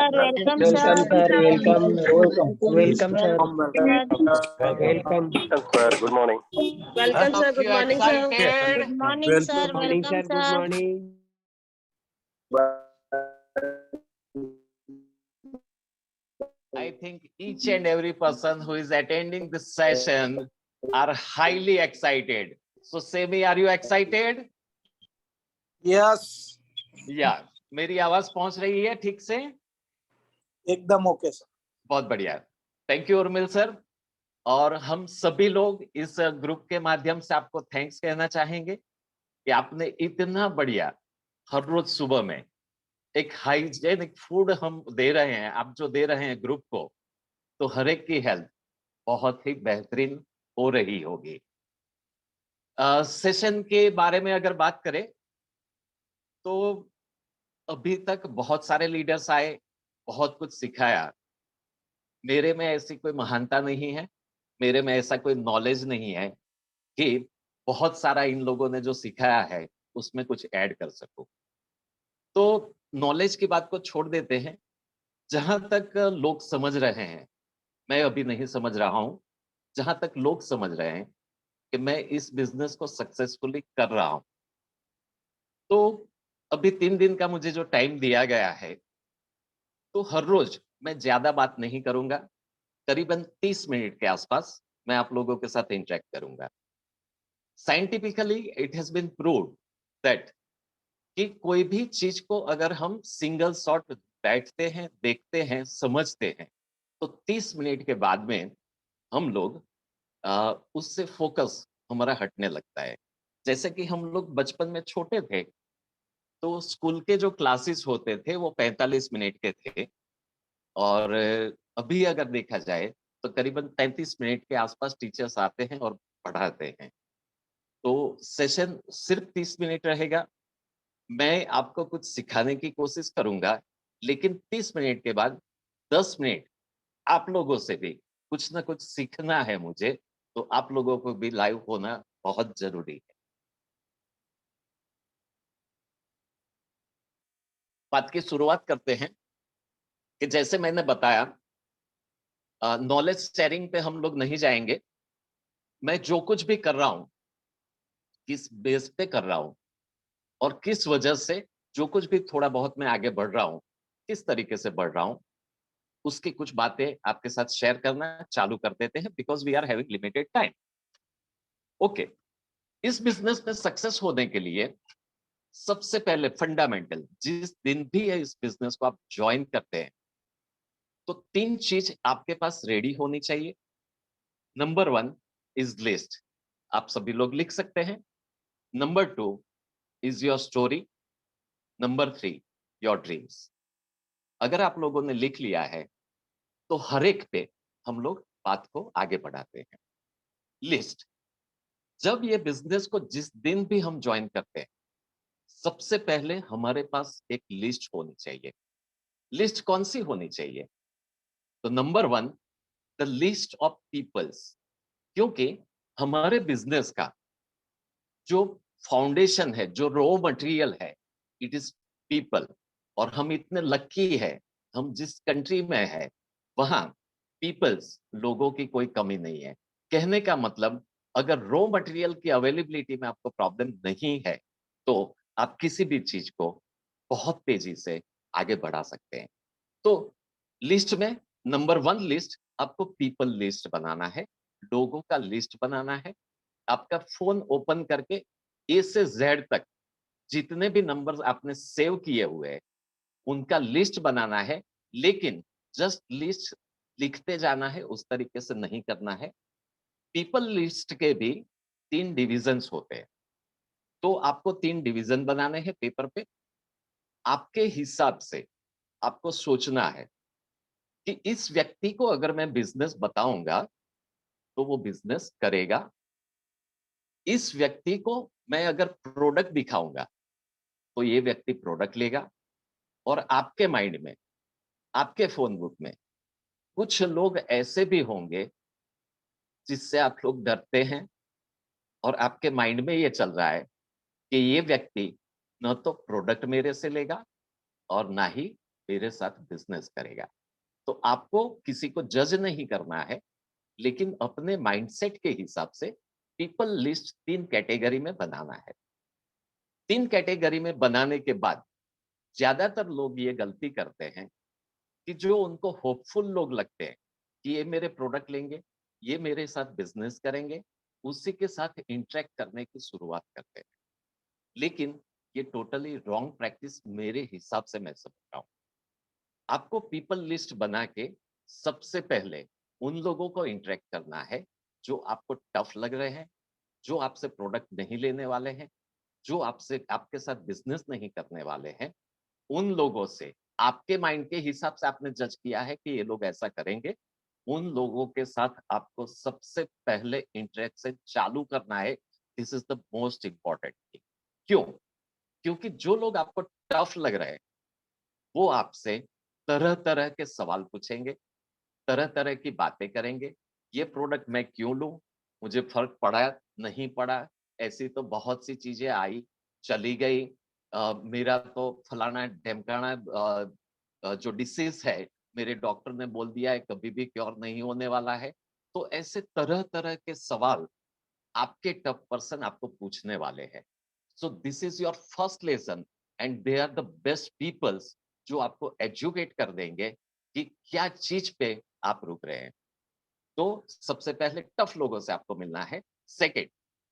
sir. Welcome, Welcome, sir. sir. Welcome. Welcome, sir. Welcome, Welcome. sir. Good morning. Welcome, sir. Good morning, sir. Good Excited? morning, sir. Good morning, sir. Welcome, Good sir. morning. I think each and every person who is attending this session are highly excited. So, Semi, are you excited? Yes Yeah. मेरी आवाज पहुंच रही है ठीक से? एकदम okay sir. बहुत बढ़िया। Thank you Urmil sir. और हम सभी लोग इस ग्रुप के माध्यम से आपको थैंक्स कहना चाहेंगे कि आपने इतना बढ़िया हर रोज सुबह में एक हाइजेनिक फूड हम दे रहे हैं, आप जो दे रहे हैं ग्रुप को, तो हर एक की हेल्थ बहुत ही बेहतरीन हो रही होगी। सेशन के बारे में अगर बात करें तो अभी तक बहुत सारे लीडर्स आए, बहुत कुछ सिखाया। मेरे में ऐसी कोई महानता नहीं है, मेरे में ऐसा कोई नॉलेज नहीं है कि बहुत सारा इन लोगों ने जो सिखाया है उसमें कुछ ऐड कर सकूं। तो नॉलेज की बात को छोड़ देते हैं। जहां तक लोग समझ रहे हैं, मैं अभी नहीं समझ रहा हूं, जहां तक लोग समझ रहे हैं कि मैं इस बिजनेस को सक्सेसफुली कर रहा हूं। तो अभी 3 दिन का मुझे जो टाइम दिया गया है, तो हर रोज मैं ज्यादा बात नहीं करूंगा, करीबन 30 मिनट के आसपास मैं आप लोगों के साथ इंटरेक्ट करूंगा। Scientifically it has been proved that कि कोई भी चीज को अगर हम सिंगल शॉट बैठते हैं, देखते हैं, समझते हैं, तो 30 मिनट के बाद में हम लोग उससे फोकस हमारा हटने लगता है। जैसे कि हम लोग बचपन में छोटे थे, तो स्कूल के जो क्लासेस होते थे वो 45 मिनट के थे, और अभी अगर देखा जाए तो करीबन 35 मिनट के आसपास टीचर्स आते हैं और पढ़ाते हैं। तो सेशन सिर्फ 30 मिनट रहेगा। मैं आपको कुछ सिखाने की कोशिश करूंगा, लेकिन 30 मिनट के बाद 10 मिनट आप लोगों से भी कुछ ना कुछ सीखना है मुझे, तो आप लोगों को भी लाइव होना बहुत जरूरी है। बात की शुरुआत करते हैं कि जैसे मैंने बताया, नॉलेज शेयरिंग पे हम लोग नहीं जाएंगे। मैं जो कुछ भी कर रहा हूं, किस बेस पे कर रहा हूं, और किस वजह से जो कुछ भी थोड़ा बहुत मैं आगे बढ़ रहा हूं, किस तरीके से बढ़ रहा हूं, उसकी कुछ बातें आपके साथ शेयर करना चालू कर देते हैं, because we are having limited time. Okay, इस बिजनेस में सक्सेस होने के लिए सबसे पहले फंडामेंटल, जिस दिन भी है इस बिजनेस को आप ज्वाइन करते हैं, तो 3 चीज आपके पास रेडी होनी चाहिए। नंबर 1 इज लिस्ट, आप सभी लोग लिख सकते हैं। Number 2 is your story. Number 3 your dreams. अगर आप लोगों ने लिख लिया है तो हर एक पे हम लोग बात को आगे बढ़ाते हैं। लिस्ट, जब ये बिजनेस को जिस दिन भी हम ज्वाइन करते हैं, सबसे पहले हमारे पास एक लिस्ट होनी चाहिए। लिस्ट कौन सी होनी चाहिए? तो number 1, the list of peoples. क्योंकि हमारे बिजनेस का जो फाउंडेशन है, जो रॉ मटेरियल है, इट इज पीपल। और हम इतने लकी है, हम जिस कंट्री में है वहां पीपल्स, लोगों की कोई कमी नहीं है। कहने का मतलब, अगर रॉ मटेरियल की अवेलेबिलिटी में आपको प्रॉब्लम नहीं है, तो आप किसी भी चीज को बहुत तेजी से आगे बढ़ा सकते हैं। तो लिस्ट में नंबर 1 लिस्ट, आपको पीपल लिस्ट बनाना है, लोगों का लिस्ट बनाना है। आपका फोन ओपन करके ए से जेड तक जितने भी नंबर्स आपने सेव किए हुए हैं, उनका लिस्ट बनाना है। लेकिन जस्ट लिस्ट लिखते जाना है, उस तरीके से नहीं करना है। पीपल लिस्ट के भी 3 डिविजन्स होते हैं, तो आपको 3 डिवीजन बनाने हैं पेपर पे। आपके हिसाब से आपको सोचना है कि इस व्यक्ति को अगर मैं बिजनेस बताऊंगा तो वो बिजनेस करेगा। इस व्यक्ति को मैं अगर प्रोडक्ट दिखाऊंगा तो ये व्यक्ति प्रोडक्ट लेगा। और आपके माइंड में, आपके फोन बुक में कुछ लोग ऐसे भी होंगे जिससे आप लोग डरते हैं, और आपके माइंड में ये चल रहा है कि ये व्यक्ति न तो प्रोडक्ट मेरे से लेगा और ना ही मेरे साथ बिजनेस करेगा। तो आपको किसी को जज नहीं करना है, लेकिन अपने माइंडसेट के हिसाब से पीपल लिस्ट 3 कैटेगरी में बनाना है। 3 कैटेगरी में बनाने के बाद ज्यादातर लोग ये गलती करते हैं कि जो उनको होपफुल लोग लगते हैं कि ये मेरे प्रोडक्ट लेंगे, ये मेरे साथ बिजनेस करेंगे, उसी के साथ इंटरेक्ट करने की शुरुआत करते हैं। लेकिन ये टोटली रॉन्ग प्रैक्टिस मेरे हिसाब से मैं समझता हूँ। आपको पीपल लिस्ट बना के सबसे पहले उन लोगों को इंटरेक्ट करना है जो आपको टफ लग रहे हैं, जो आपसे प्रोडक्ट नहीं लेने वाले हैं, जो आपसे आपके साथ बिजनेस नहीं करने वाले हैं। उन लोगों से आपके माइंड के हिसाब से आपने जज किया है कि ये लोग ऐसा करेंगे, उन लोगों के साथ आपको सबसे पहले इंटरेक्शन चालू करना है। This is the most important thing. क्यों? क्योंकि जो लोग आपको टफ लग रहे हैं वो आपसे तरह तरह के सवाल पूछेंगे, तरह तरह की बातें करेंगे। ये प्रोडक्ट मैं क्यों लूं? मुझे फर्क पड़ा नहीं पड़ा? ऐसी तो बहुत सी चीजें आई चली गई। मेरा तो फलाना ढिमकाना जो डिसीज है, मेरे डॉक्टर ने बोल दिया है कभी भी क्योर नहीं होने वाला है। तो ऐसे तरह तरह के सवाल आपके टफ पर्सन आपको पूछने वाले हैं। So this is your first lesson, and they are the best peoples जो आपको एजुकेट कर देंगे कि क्या चीज पे आप रुक रहे हैं। तो सबसे पहले टफ लोगों से आपको मिलना है। सेकंड,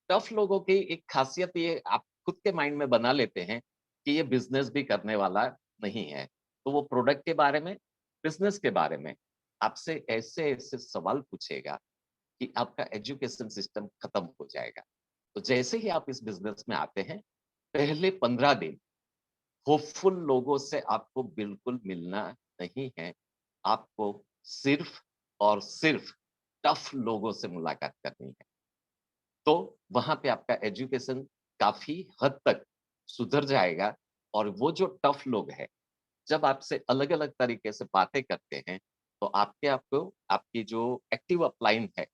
टफ लोगों की एक खासियत ये आप खुद के माइंड में बना लेते हैं कि ये बिजनेस भी करने वाला नहीं है। तो वो प्रोडक्ट के बारे में, बिजनेस के बारे में आपसे ऐसे ऐसे सवाल पूछेगा कि आपका एजुकेशन सिस्टम खत्म हो जाएगा। तो जैसे ही आप इस बिजनेस में आते हैं, पहले 15 दिन होपफुल लोगों से आपको बिल्कुल मिलना नहीं है। आपको सिर्फ और सिर्फ टफ लोगों से मुलाकात करनी है। तो वहां पे आपका एजुकेशन काफी हद तक सुधर जाएगा। और वो जो टफ लोग हैं, जब आपसे अलग अलग तरीके से बातें करते हैं, तो आपके आपको आपकी जो एक्टिव अपलाइन है,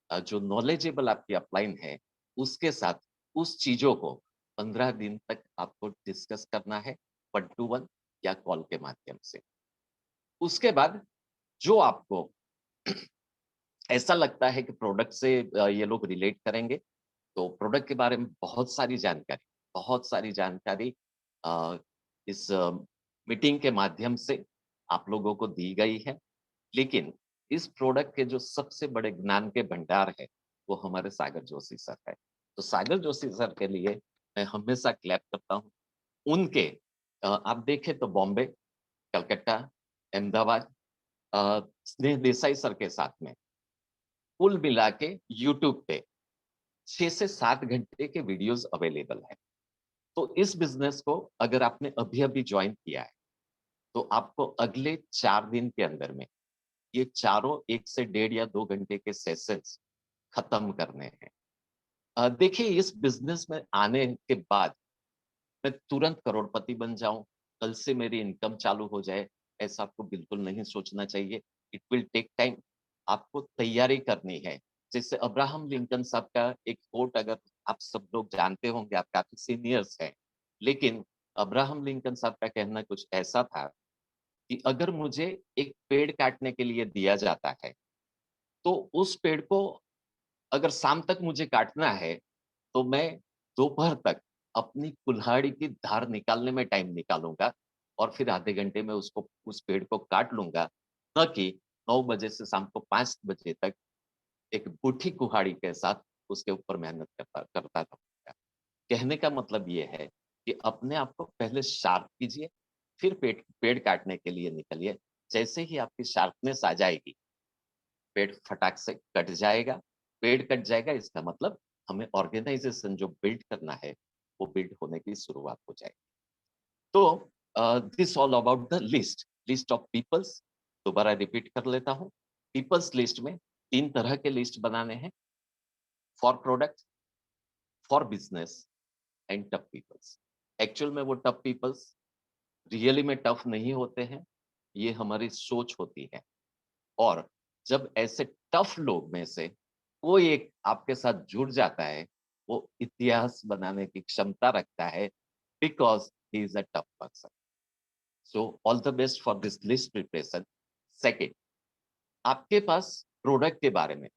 जो नॉलेजेबल आपकी अपलाइन है, उसके साथ उस चीजों को 15 दिन तक आपको डिस्कस करना है, 1 टू 1 या कॉल के माध्यम से। उसके बाद जो आपको ऐसा लगता है कि प्रोडक्ट से ये लोग रिलेट करेंगे, तो प्रोडक्ट के बारे में बहुत सारी जानकारी अ, इस मीटिंग के माध्यम से आप लोगों को दी गई है। लेकिन इस प्रोडक्ट के जो सबसे बड़े ज्ञान के भंडार है, वो हमारे सागर जोशी सर है। तो सागर जोशी सर के लिए मैं हमेशा क्लैप करता हूँ। उनके आप देखें तो बॉम्बे, कलकत्ता, अहमदाबाद, स्नेह देसाई सर के साथ में कुल मिला के यूट्यूब पे 6 से 7 घंटे के वीडियोस अवेलेबल हैं। तो इस बिज़नेस को अगर आपने अभी-अभी जॉइन किया है, तो आपको अगले 4 दिन के अंदर में ये चारों 1 से डेढ़ या 2 घंटे के सेशंस खत्म करने हैं। देखिए, इस बिज़नेस में आने के बाद मैं तुरंत करोड़पति बन जाऊँ, कल से मेरी इनकम चालू हो जाए, ऐसा आपको बिल्कुल नहीं सोचना चाहिए। It will take time. आपको तैयारी करनी है। जैसे अब्राहम लिंकन साहब का एक कोट अगर आप सब लोग जानते होंगे, आप काफ़ी सीनियर्स हैं। लेकिन अब्राहम लिंकन साहब का कहना कुछ ऐसा था कि अगर मुझे एक पेड़ काटने के लिए दिया जाता है, तो उस पेड़ को अगर शाम तक मुझे काटना है, तो मैं दोपहर तक अपनी कुल्हाड़ी की धार निकालने में टाइम निकालूँगा और फिर आधे घंटे में उसको उस पेड़ को काट लूँगा, न कि 9 बजे से शाम को 5 बजे तक एक बूढ़ी कुल्हाड़ी के साथ उसके ऊपर मेहनत करता रहूँगा। कहने का मतलब ये है कि अपने आप को पहले शार्प कीजिए, फिर पेड़ काटने के लिए निकलिए। जैसे ही आपकी शार्पनेस आ जाएगी, पेड़ फटाक से कट जाएगा। पेड़ कट जाएगा इसका मतलब हमें ऑर्गेनाइजेशन जो बिल्ड करना है, वो बिल्ड होने की शुरुआत हो जाएगी। तो this all about the list of peoples. दोबारा रिपीट कर लेता हूँ। पीपल्स लिस्ट में 3 तरह के लिस्ट बनाने हैं: for product, for business and tough peoples. Actual में वो टफ पीपल्स रियली में टफ नहीं होते हैं, ये हमारी सोच होती है। और जब ऐसे टफ लोग में से कोई एक आपके साथ जुड़ जाता है, वो इतिहास बनाने की क्षमता रखता है, because he is a tough person. So all the best for this list preparation. Second, आपके पास प्रोडक्ट के बारे में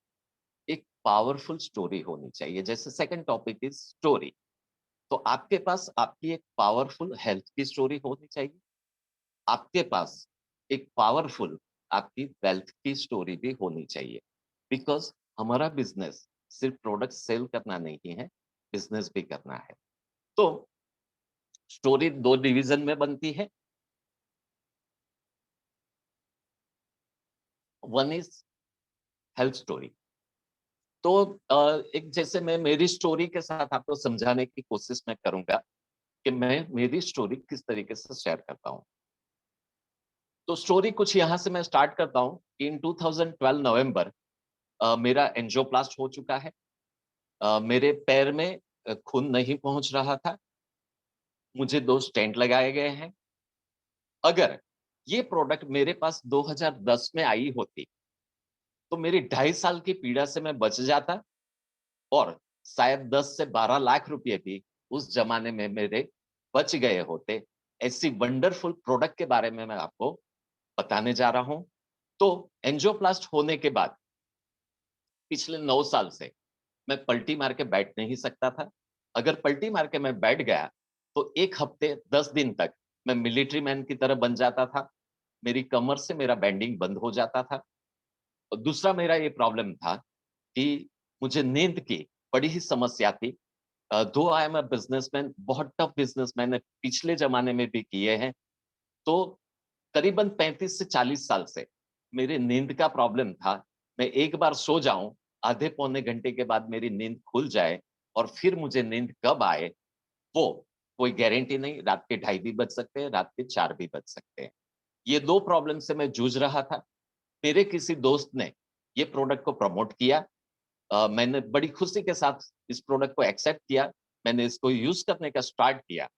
एक पावरफुल स्टोरी होनी चाहिए। जैसे सेकंड टॉपिक इज स्टोरी, तो आपके पास आपकी एक पावरफुल हेल्थ की स्टोरी होनी चाहिए। आपके पास एक पावरफुल आपकी वेल्थ की स्टोरी भी होनी चाहिए, बिकॉज हमारा बिजनेस सिर्फ प्रोडक्ट सेल करना नहीं है, बिजनेस भी करना है। तो स्टोरी दो डिवीजन में बनती है। One is health story. तो एक जैसे मैं मेरी स्टोरी के साथ आपको समझाने की कोशिश मैं करूंगा कि मैं मेरी स्टोरी किस तरीके से शेयर करता हूं। तो स्टोरी कुछ यहां से मैं स्टार्ट करता हूं कि इन 2012 नवंबर मेरा एंजियोप्लास्ट हो चुका है। मेरे पैर में खून नहीं पहुंच रहा था। मुझे 2 स्टेंट लगाए गए हैं। अगर ये प्रोडक्ट मेरे पास 2010 में आई होती, तो मेरी 2.5 साल की पीड़ा से मैं बच जाता और शायद 10 से 12 लाख रुपए भी उस जमाने में मेरे बच गए होते। ऐसी वंडरफुल प्रोडक्ट के बारे में मैं आपको बताने जा रहा हूं। तो एंजियोप्लास्ट होने के बाद पिछले 9 साल से मैं पलटी मार के बैठ नहीं सकता था। अगर पलटी मार के मैं बैठ गया, तो 1 हफ्ते 10 दिन तक मैं मिलिट्री मैन की तरह बन जाता था। मेरी कमर से मेरा बेंडिंग बंद हो जाता था। और दूसरा मेरा ये प्रॉब्लम था कि मुझे नींद की बड़ी ही समस्या थी। दो आई एम अ बिजनेसमैन, बहुत टफ बिजनेस मैंने पिछले जमाने में भी किए हैं। तो करीबन 35 से 40 साल से मेरे नींद का प्रॉब्लम था। मैं एक बार सो जाऊं, आधे पौने घंटे के बाद मेरी नींद खुल जाए और फिर मुझे नींद कब आए, वो कोई गारंटी नहीं। रात के 2:30 भी बज सकते हैं, रात के 4 भी बज सकते हैं। ये 2 प्रॉब्लम से मैं जूझ रहा था। मेरे किसी दोस्त ने ये प्रोडक्ट को प्रमोट किया। मैंने बड़ी खुशी के साथ इस प्रोडक्ट को एक्सेप्ट किया। मैंने इसको यूज करने का स्टार्ट किया।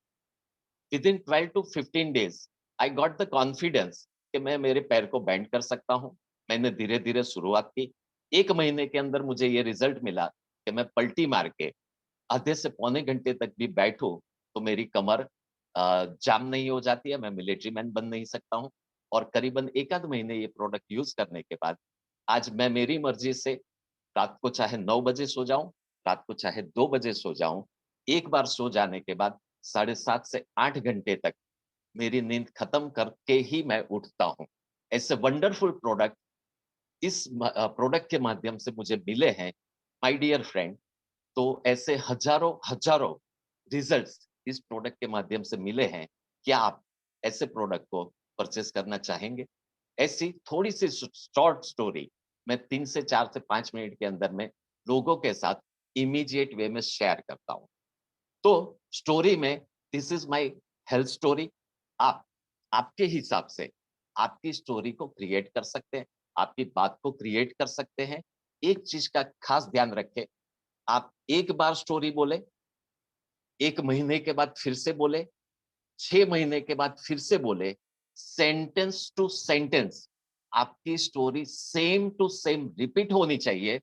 Within 12 to 15 days I got the confidence कि मैं मेरे पैर को बेंड कर सकता हूं। मैंने धीरे धीरे शुरुआत की। 1 महीने के अंदर मुझे ये रिजल्ट मिला कि मैं पलटी मार के आधे से पौने घंटे तक भी बैठूं तो मेरी कमर जाम नहीं हो जाती है, मैं मिलिट्री मैन बन नहीं सकता हूं। और करीबन 1 आध महीने ये प्रोडक्ट यूज करने के बाद आज मैं मेरी मर्जी से रात को चाहे 9 बजे सो जाऊं, रात को चाहे 2 बजे सो जाऊं, एक बार सो जाने के बाद 7.5 से 8 घंटे तक मेरी नींद खत्म करके ही मैं उठता हूं। ऐसे वंडरफुल प्रोडक्ट इस प्रोडक्ट के माध्यम से मुझे मिले हैं माय डियर फ्रेंड। तो ऐसे हजारों हजारों रिजल्ट्स इस प्रोडक्ट के माध्यम से मिले हैं। क्या आप ऐसे प्रोडक्ट को परचेस करना चाहेंगे? ऐसी थोड़ी सी शॉर्ट स्टोरी मैं 3 से 4 से 5 मिनट के अंदर में लोगों के साथ इमीडिएट वे में शेयर करता हूं। तो स्टोरी में this is my health story. आप आपके हिसाब से आपकी स्टोरी को क्रिएट कर सकते हैं, आपकी बात को क्रिएट कर सकते हैं। एक चीज का खास ध्यान रखें, आप एक बार स्टोरी बोले, 1 महीने के बाद फिर से बोले, 6 महीने के बाद फिर से बोले, सेंटेंस टू सेंटेंस आपकी story same to same repeat होनी चाहिए।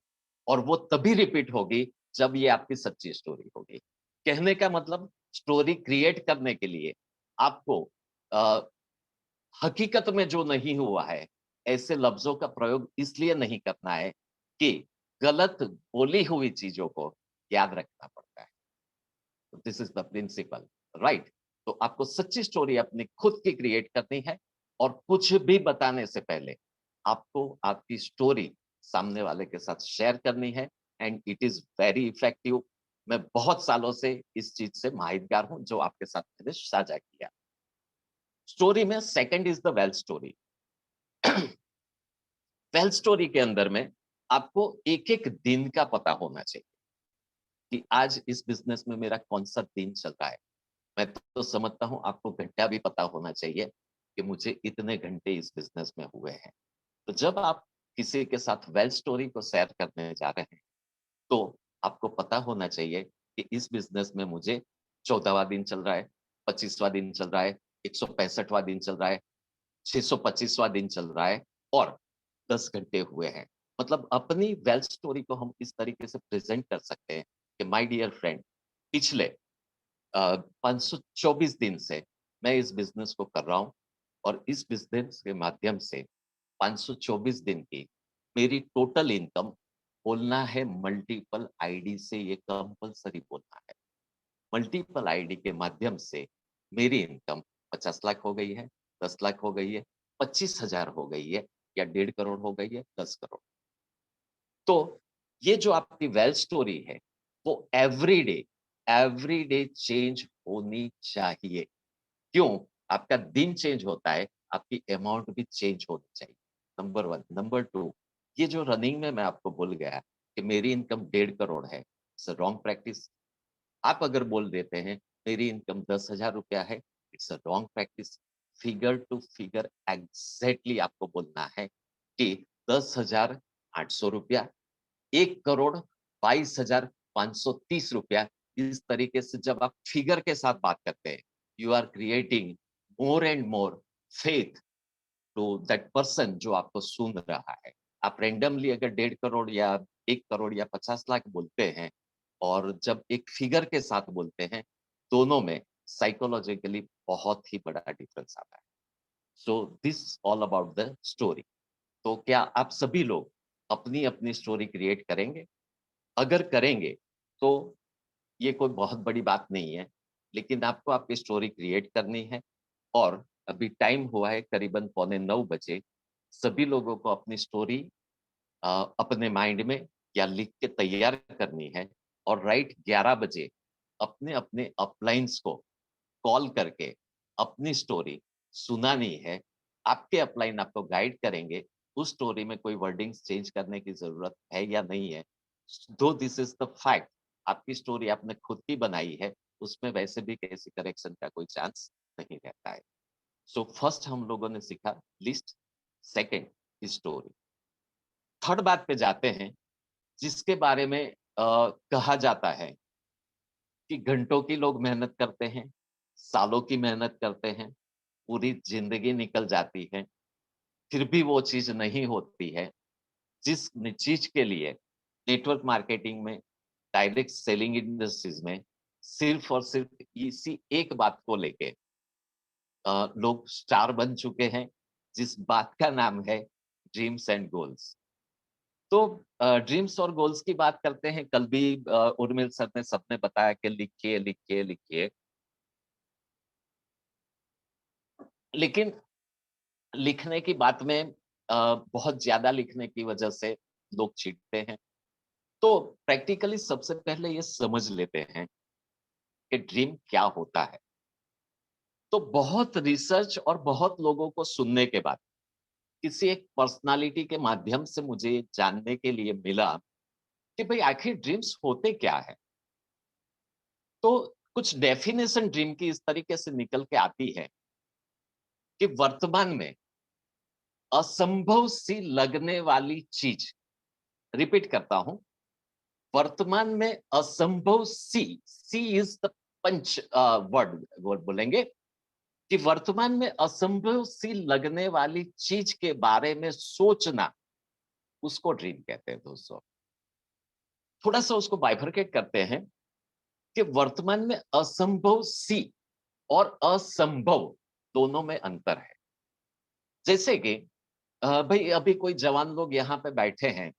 और वो तभी रिपीट होगी जब ये आपकी सच्ची स्टोरी होगी। कहने का मतलब, स्टोरी क्रिएट करने के लिए आपको अ, हकीकत में जो नहीं हुआ है, ऐसे लफ्जों का प्रयोग इसलिए नहीं करना है कि गलत बोली हुई चीजों को याद रखना पड़ता है। This is the principle, right? तो आपको सच्ची स्टोरी अपनी खुद की क्रिएट करनी है और कुछ भी बताने से पहले आपको आपकी स्टोरी सामने वाले के साथ शेयर करनी है। And it is very effective. मैं बहुत सालों से इस चीज से माहितगार हूं जो आपके साथ मैंने साझा किया। स्टोरी में second is the well story. Well story के अंदर में आपको एक एक दिन का पता होना चाहिए कि आज इस बिजनेस में मेरा कौन सा दिन चल रहा है। मैं तो समझता हूँ आपको घंटा भी पता होना चाहिए कि मुझे इतने घंटे इस बिजनेस में हुए हैं। तो जब आप किसी के साथ वेल स्टोरी को शेयर करने जा रहे हैं, तो आपको पता होना चाहिए कि इस बिजनेस में मुझे 14वां दिन चल रहा है, 25वां दिन चल रहा है, 165वां दिन चल रहा है, 625वां दिन चल रहा है और 10 घंटे हुए हैं। मतलब अपनी वेल स्टोरी को हम इस तरीके से प्रेजेंट कर सकते हैं कि माय डियर फ्रेंड, पिछले 524 दिन से मैं इस बिजनेस को कर रहा हूँ। और इस बिजनेस के माध्यम से 524 दिन की मेरी टोटल इनकम बोलना है मल्टीपल आईडी से, ये कंपलसरी बोलना है। मल्टीपल आईडी के माध्यम से मेरी इनकम 50 लाख हो गई है, 10 लाख हो गई है, 25,000 हो गई है, या 1.5 करोड़ हो गई है, 10 करोड़। तो ये जो आपकी वेल्थ स्टोरी है वो एवरी डे चेंज होनी चाहिए। क्यों? आपका दिन चेंज होता है, आपकी अमाउंट भी चेंज होनी चाहिए, नंबर 1। नंबर 2, ये जो रनिंग में मैं आपको बोल गया कि मेरी इनकम 1.5 करोड़ है, इट्स अ रॉन्ग प्रैक्टिस। आप अगर बोल देते हैं मेरी इनकम 10,000 रुपया है, it's a wrong practice. Figure to figure exactly आपको बोलना है कि 10,800 रुपया, 1 करोड़ 22,530 रुपया। इस तरीके से जब आप फिगर के साथ बात करते हैं, you are creating more and more faith to that person जो आपको सुन रहा है। आप रैंडमली अगर 1.5 करोड़ या 1 करोड़ या 50 लाख बोलते हैं और जब एक फिगर के साथ बोलते हैं, दोनों में साइकोलॉजिकली बहुत ही बड़ा डिफरेंस आता है। So this all about the story. तो क्या आप सभी लोग अपनी अपनी स्टोरी क्रिएट करेंगे? अगर करेंगे तो ये कोई बहुत बड़ी बात नहीं है, लेकिन आपको आपकी स्टोरी क्रिएट करनी है। और अभी टाइम हुआ है करीबन 8:45 बजे। सभी लोगों को अपनी स्टोरी अपने माइंड में या लिख के तैयार करनी है, और राइट 11 बजे अपने अपने अपलाइंस को कॉल करके अपनी स्टोरी सुनानी है। आपके अपलाइन आपको गाइड करेंगे उस स्टोरी में कोई वर्डिंग्स चेंज करने की जरूरत है या नहीं है। दो दिस इज द फैक्ट, आपकी स्टोरी आपने खुद की बनाई है, उसमें वैसे भी किसी करेक्शन का कोई चांस नहीं रहता है। सो फर्स्ट हम लोगों ने सीखा लिस्ट, सेकंड स्टोरी। थर्ड बात पे जाते हैं, जिसके बारे में कहा जाता है कि घंटों की लोग मेहनत करते हैं, सालों की मेहनत करते हैं, पूरी जिंदगी निकल जाती है, फिर भी वो चीज नहीं होती है जिस चीज के लिए नेटवर्क मार्केटिंग में, डायरेक्ट सेलिंग इंडस्ट्रीज में सिर्फ और सिर्फ इसी एक बात को लेके लोग स्टार बन चुके हैं, जिस बात का नाम है ड्रीम्स एंड गोल्स। तो ड्रीम्स और गोल्स की बात करते हैं। कल भी उर्मिल सर ने सबने बताया कि लिखिए लिखिए लिखिए, लेकिन लिखने की बात में बहुत ज्यादा लिखने की वजह से लोग चीखते हैं। तो प्रैक्टिकली सबसे पहले ये समझ लेते हैं कि ड्रीम क्या होता है। तो बहुत रिसर्च और बहुत लोगों को सुनने के बाद किसी एक पर्सनालिटी के माध्यम से मुझे जानने के लिए मिला कि भाई आखिर ड्रीम्स होते क्या है। तो कुछ डेफिनेशन ड्रीम की इस तरीके से निकल के आती है कि वर्तमान में असंभव सी लगने वाली चीज, रिपीट करता हूं, वर्तमान में असंभव सी इज द पंच वर्ड बोलेंगे कि वर्तमान में असंभव सी लगने वाली चीज के बारे में सोचना, उसको ड्रीम कहते हैं दोस्तों। थोड़ा सा उसको बाइफरकेट करते हैं कि वर्तमान में असंभव सी और असंभव दोनों में अंतर है। जैसे कि भाई अभी कोई जवान लोग यहाँ पे बैठे हैं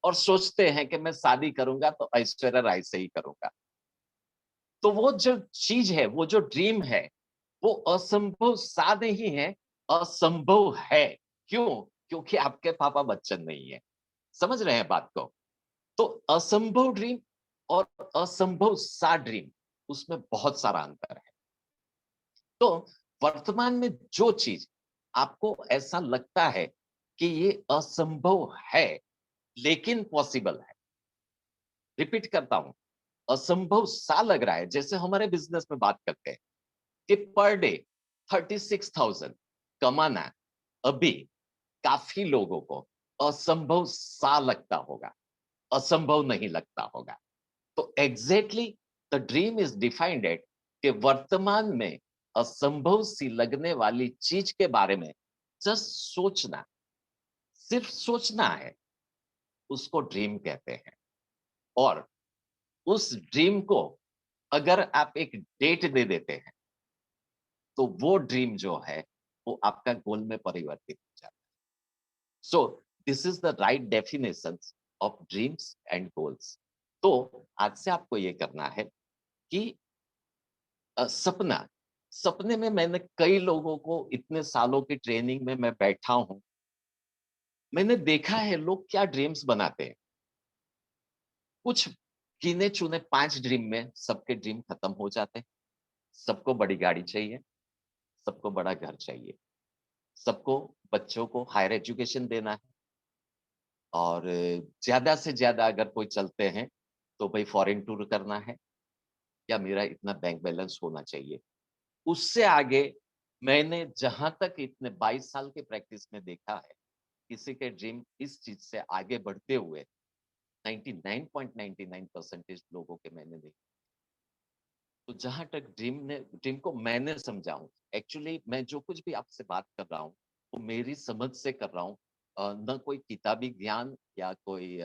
और सोचते हैं कि मैं शादी करूंगा तो ऐश्वर्या राय से ही करूंगा। तो वो जो चीज है, वो जो ड्रीम है, वो असंभव सा नहीं है, असंभव है। क्यों? क्योंकि आपके पापा बच्चन नहीं है। समझ रहे हैं बात को? तो असंभव ड्रीम और असंभव सा ड्रीम, उसमें बहुत सारा अंतर है। तो वर्तमान में जो चीज आपको ऐसा लगता है कि ये असंभव है लेकिन पॉसिबल है, रिपीट करता हूं, असंभव सा लग रहा है। जैसे हमारे बिजनेस में बात करते हैं कि पर डे 36,000 कमाना अभी काफी लोगों को असंभव सा लगता होगा, असंभव नहीं लगता होगा। तो exactly the dream is defined at कि वर्तमान में असंभव सी लगने वाली चीज के बारे में जस्ट सोचना, सिर्फ सोचना है, उसको ड्रीम कहते हैं। और उस ड्रीम को अगर आप एक डेट दे देते हैं तो वो ड्रीम जो है वो आपका गोल में परिवर्तित हो जाता है। सो this is the right definition of dreams and goals. तो आज से आपको ये करना है कि सपने में मैंने कई लोगों को इतने सालों की ट्रेनिंग में मैं बैठा हूं, मैंने देखा है लोग क्या ड्रीम्स बनाते हैं। कुछ गिने चुने 5 ड्रीम में सबके ड्रीम खत्म हो जाते हैं। सबको बड़ी गाड़ी चाहिए, सबको बड़ा घर चाहिए, सबको बच्चों को हायर एजुकेशन देना है, और ज्यादा से ज्यादा अगर कोई चलते हैं तो भाई फॉरेन टूर करना है, या मेरा इतना बैंक बैलेंस होना चाहिए। उससे आगे मैंने जहां तक इतने 22 साल के प्रैक्टिस में देखा है, किसी के ड्रीम इस चीज से आगे बढ़ते हुए 99.99% लोगों के मैंने देखे। तो जहां तक ड्रीम को मैंने समझा हूं, एक्चुअली मैं जो कुछ भी आपसे बात कर रहा हूँ वो मेरी समझ से कर रहा हूँ। न कोई किताबी ज्ञान या कोई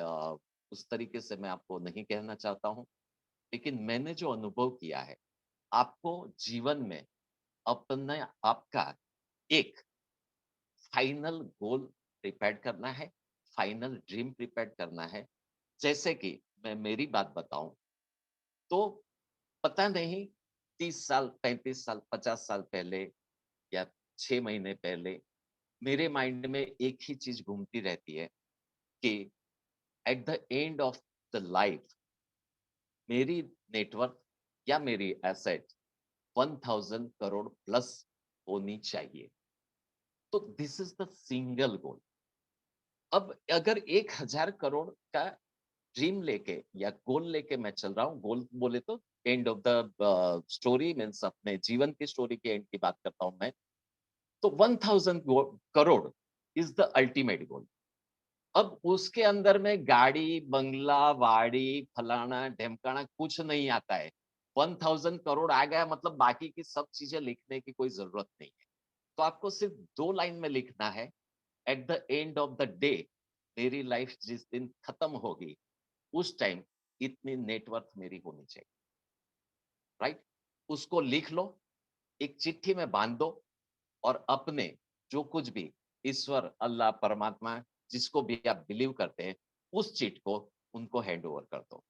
उस तरीके से मैं आपको नहीं कहना चाहता हूँ, लेकिन मैंने जो अनुभव किया है, आपको जीवन में अपने आपका एक फाइनल गोल प्रिपेयर करना है, फाइनल ड्रीम प्रिपेयर करना है। जैसे कि मैं मेरी बात बताऊं तो पता नहीं 30 साल, 35 साल, 50 साल पहले या 6 महीने पहले मेरे माइंड में एक ही चीज घूमती रहती है कि at the end of the life मेरी नेटवर्क या मेरी एसेट 1000 करोड़ प्लस होनी चाहिए। तो दिस इज द सिंगल गोल। अब अगर 1000 करोड़ का ड्रीम लेके या गोल लेके मैं चल रहा हूँ, गोल बोले तो end of the story means अपने जीवन की स्टोरी के एंड की बात करता हूं मैं, तो 1000 crore is the ultimate goal. अब उसके अंदर में गाड़ी बंगला वाड़ी फलाना ढेमकाना कुछ नहीं आता है। 1000 करोड़ आ गया मतलब बाकी की सब चीजें लिखने की कोई जरूरत नहीं है। तो आपको सिर्फ 2 लाइन में लिखना है, at the end of the day मेरी लाइफ जिस दिन खत्म होगी उस टाइम इतनी नेटवर्थ मेरी होनी चाहिए। राइट? उसको लिख लो, एक चिट्ठी में बांध दो, और अपने जो कुछ भी ईश्वर अल्लाह परमात्मा जिसको भी आप बिलीव करते हैं उस चीट को उनको हैंड ओवर कर दो,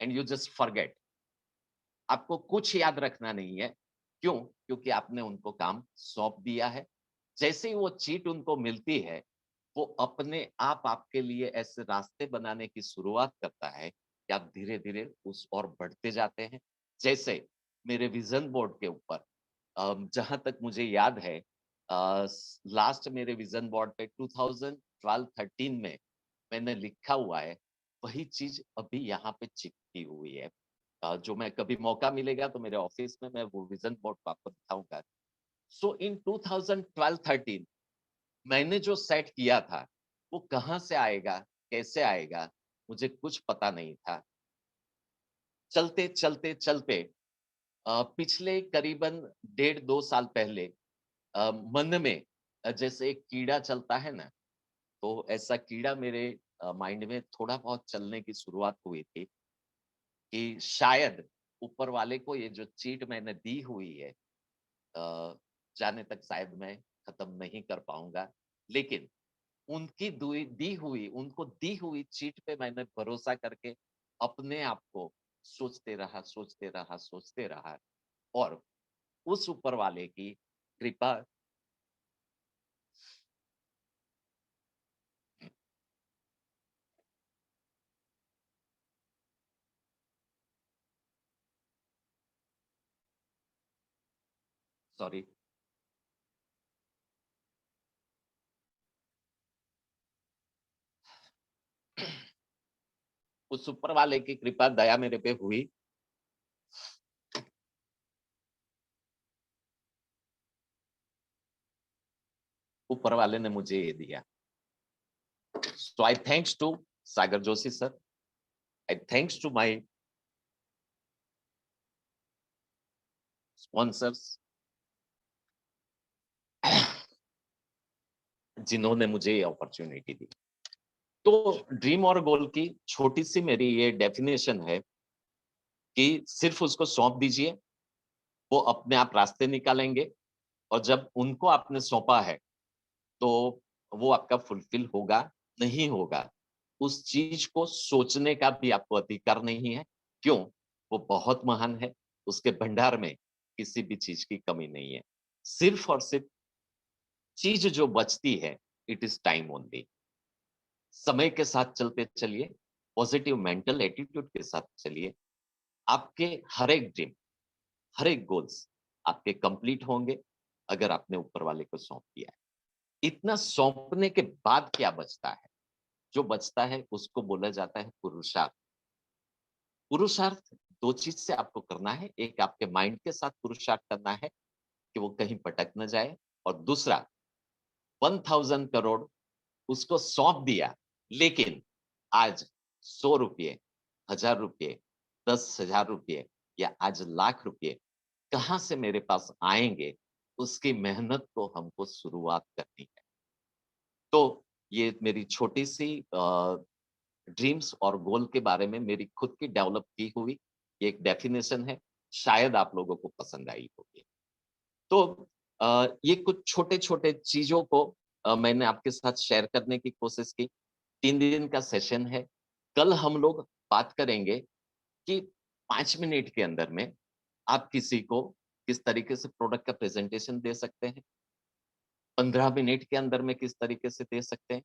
एंड यू जस्ट फॉरगेट। आपको कुछ याद रखना नहीं है। क्यों? क्योंकि आपने उनको काम सौंप दिया है। जैसे ही वो चीट उनको मिलती है, वो अपने आप आपके लिए ऐसे रास्ते बनाने की शुरुआत करता है कि आप धीरे धीरे उस ओर बढ़ते जाते हैं। जैसे मेरे विजन बोर्ड के ऊपर जहां तक मुझे याद है, लास्ट मेरे विजन बोर्ड पे 2012-13 में मैंने लिखा हुआ है, वही चीज अभी यहाँ पे चिपकी हुई है। जो मैं कभी मौका मिलेगा तो मेरे ऑफिस में मैं वो विजन बोर्ड को आपको दिखाऊंगा। सो इन 2012-13 मैंने जो सेट किया था वो कहाँ से आएगा, कैसे आएगा, मुझे कुछ पता नहीं था। चलते चलते चलते पिछले करीबन 1.5-2 साल पहले मन में जैसे एक कीड़ा चलता है ना, तो ऐसा कीड़ा मेरे माइंड में थोड़ा बहुत चलने की शुरुआत हुई थी कि शायद ऊपर वाले को ये जो चीट मैंने दी हुई है, जाने तक शायद मैं खत्म नहीं कर पाऊंगा, लेकिन उनकी उनको दी हुई चीट पे मैंने भरोसा करके अपने आप को सोचते रहा, और उस ऊपर वाले की कृपा। सॉरी, उस ऊपर वाले की कृपा दया मेरे पे हुई। ऊपर वाले ने मुझे ये दिया। So I thanks to Sagar Joshi sir, I thanks to my sponsors जिन्होंने मुझे ये अपॉर्चुनिटी दी। तो ड्रीम और गोल की छोटी सी मेरी ये डेफिनेशन है कि सिर्फ उसको सौंप दीजिए, वो अपने आप रास्ते निकालेंगे। और जब उनको आपने सौंपा है तो वो आपका फुलफिल होगा, नहीं होगा, उस चीज को सोचने का भी आपको अधिकार नहीं है। क्यों? वो बहुत महान है, उसके भंडार में किसी भी चीज की कमी नहीं है। सिर्फ और सिर्फ चीज जो बचती है, इट इज टाइम ओनली। समय के साथ चलते चलिए, पॉजिटिव मेंटल एटीट्यूड के साथ चलिए, आपके हर एक ड्रीम, हर एक गोल्स आपके कंप्लीट होंगे अगर आपने ऊपर वाले को सौंप दिया है। इतना सौंपने के बाद क्या बचता है? जो बचता है उसको बोला जाता है पुरुषार्थ। पुरुषार्थ दो चीज से आपको करना है, एक आपके माइंड के साथ पुरुषार्थ करना है कि वो कहीं भटक न जाए, और दूसरा 1000 करोड़ उसको सौंप दिया, लेकिन आज 100 रुपये, 1000 रुपये, 10,000 रुपये या आज लाख रुपये कहाँ से मेरे पास आएंगे, उसकी मेहनत को हमको शुरुआत करनी है। तो ये मेरी छोटी सी ड्रीम्स और गोल के बारे में मेरी खुद की डेवलप की हुई एक डेफिनेशन है, शायद आप लोगों को पसंद आई होगी। तो ये कुछ छोटे-छोटे चीज़ों को मैंने आपके साथ शेयर करने की कोशिश की। 3 दिन का सेशन है। कल हम लोग बात करेंगे कि 5 मिनट के अंदर में आप किसी को किस तरीके से प्रोडक्ट का प्रेज़ेंटेशन दे सकते हैं, 15 मिनट के अंदर में किस तरीके से दे सकते हैं,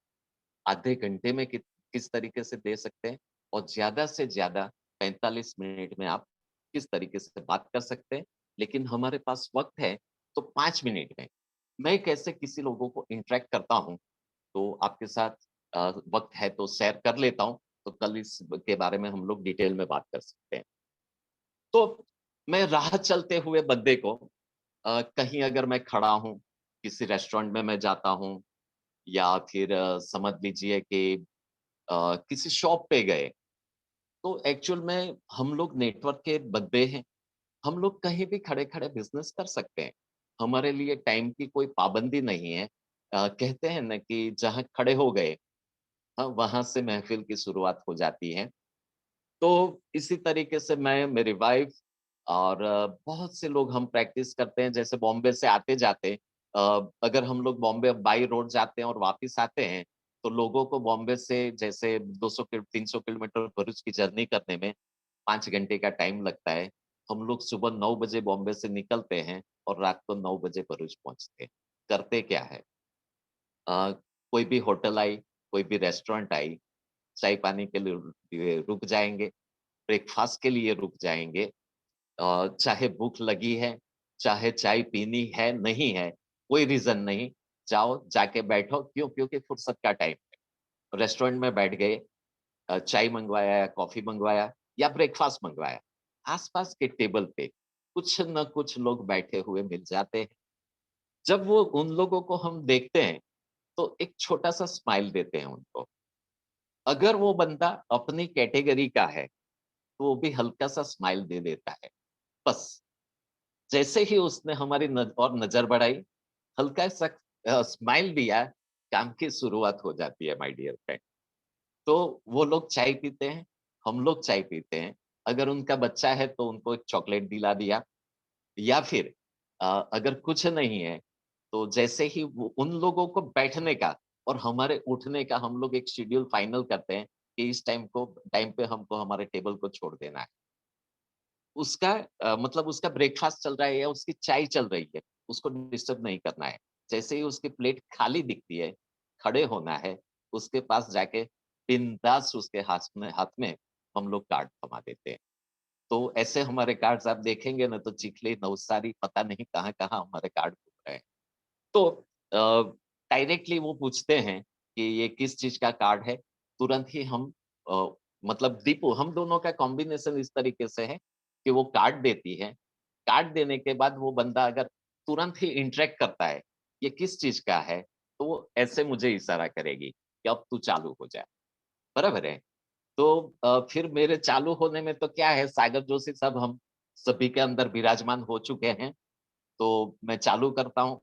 आधे घंटे में किस तरीके से दे सकते हैं, और ज़्यादा से ज़्यादा 45 मिनट में आप किस तरीके से बात कर सकते हैं। लेकिन हमारे पास वक़्त है, तो 5 मिनट में मैं कैसे किसी लोगों को इंटरैक्ट करता हूँ, तो आपके साथ वक़्त है तो शेयर कर लेता हूँ, तो कल इस के बारे में हम लोग डिटेल में बात कर सकते हैं। तो मैं राह चलते हुए बंदे को कहीं अगर मैं खड़ा हूँ, किसी रेस्टोरेंट में मैं जाता हूँ, या फिर समझ लीजिए कि किसी शॉप पे गए, तो एक्चुअल में हम लोग नेटवर्क के बंदे हैं। हम लोग कहीं भी खड़े-खड़े बिज़नेस कर सकते हैं। हमारे लिए टाइम की कोई पाबंदी नहीं है। कहते हैं ना कि जहाँ खड़े हो गए, हाँ, वहाँ से महफ़िल की शुरुआत हो जाती है। तो इसी तरीके से मैं, मेरी वाइफ़ और बहुत से लोग हम प्रैक्टिस करते हैं, जैसे बॉम्बे से आते-जाते अगर हम लोग बॉम्बे बाई रोड जाते हैं और वापिस आते हैं, तो लोगों को बॉम्बे से जैसे 200 किल 300 किलोमीटर भरूच की जर्नी करने में 5 घंटे का टाइम लगता है। हम लोग सुबह 9 बजे बॉम्बे से निकलते हैं और रात को 9 बजे भरूच पहुँचते हैं। करते क्या है? कोई भी होटल आई, कोई भी रेस्टोरेंट आई, चाय-पानी के लिए रुक जाएँगे, ब्रेकफ़ास्ट के लिए रुक जाएँगे। चाहे भूख लगी है, चाहे चाय पीनी है, नहीं है, कोई रीज़न नहीं, जाओ, जाके बैठो। क्यों? क्योंकि फुर्सत का टाइम है। रेस्टोरेंट में बैठ गए, चाय मँगवाया या कॉफ़ी मँगवाया या ब्रेकफ़ास्ट मँगवाया। आस-पास के टेबल पे कुछ न कुछ लोग बैठे हुए मिल जाते हैं। जब वो उन लोगों को हम देखते हैं, तो एक छोटा-सा स्माइल देते हैं उनको। अगर वो बंदा अपनी कैटेगरी का है, तो वो भी हल्का-सा स्माइल दे देता है, बस। जैसे ही उसने हमारी और नज़र बढ़ाई, हल्का-सा स्माइल दिया, काम की शुरुआत हो जाती है माय डियर फ्रेंड। तो वो लोग चाय पीते हैं, हम लोग चाय पीते हैं। अगर उनका बच्चा है तो उनको एक चॉकलेट दिला दिया, या फिर अगर कुछ नहीं है, तो जैसे ही वो उन लोगों को बैठने का और हमारे उठने का हम लोग एक शेड्यूल फाइनल करते हैं कि इस टाइम पे हमको हमारे टेबल को छोड़ देना है। उसका मतलब उसका ब्रेकफ़ास्ट चल रहा है या उसकी चाय चल रही है, उसको डिस्टर्ब नहीं करना है। जैसे ही उसकी प्लेट खाली दिखती है, खड़े होना है, उसके पास जाके बिंदास उसके हाथ में हम लोग कार्ड थमा देते हैं। तो ऐसे हमारे कार्ड्स आप देखेंगे ना, तो चिखली, नवसारी, पता नहीं कहाँ-कहाँ हमारे कार्ड घूम रहे हैं। तो डायरेक्टली वो पूछते हैं कि ये किस चीज़ का कार्ड है? तुरंत ही हम अ, मतलब दीपू हम दोनों का कॉम्बिनेशन इस तरीके से है कि वो कार्ड देती है। कार्ड देने के बाद वो बंदा अगर तुरंत ही इंटरैक्ट करता है, ये किस चीज़ का है? तो वो ऐसे मुझे इशारा करेगी कि अब तू चालू हो जा। बराबर है? तो फिर मेरे चालू होने में तो क्या है, सागर जोशी साहब हम सभी के अंदर विराजमान हो चुके हैं। तो मैं चालू करता हूँ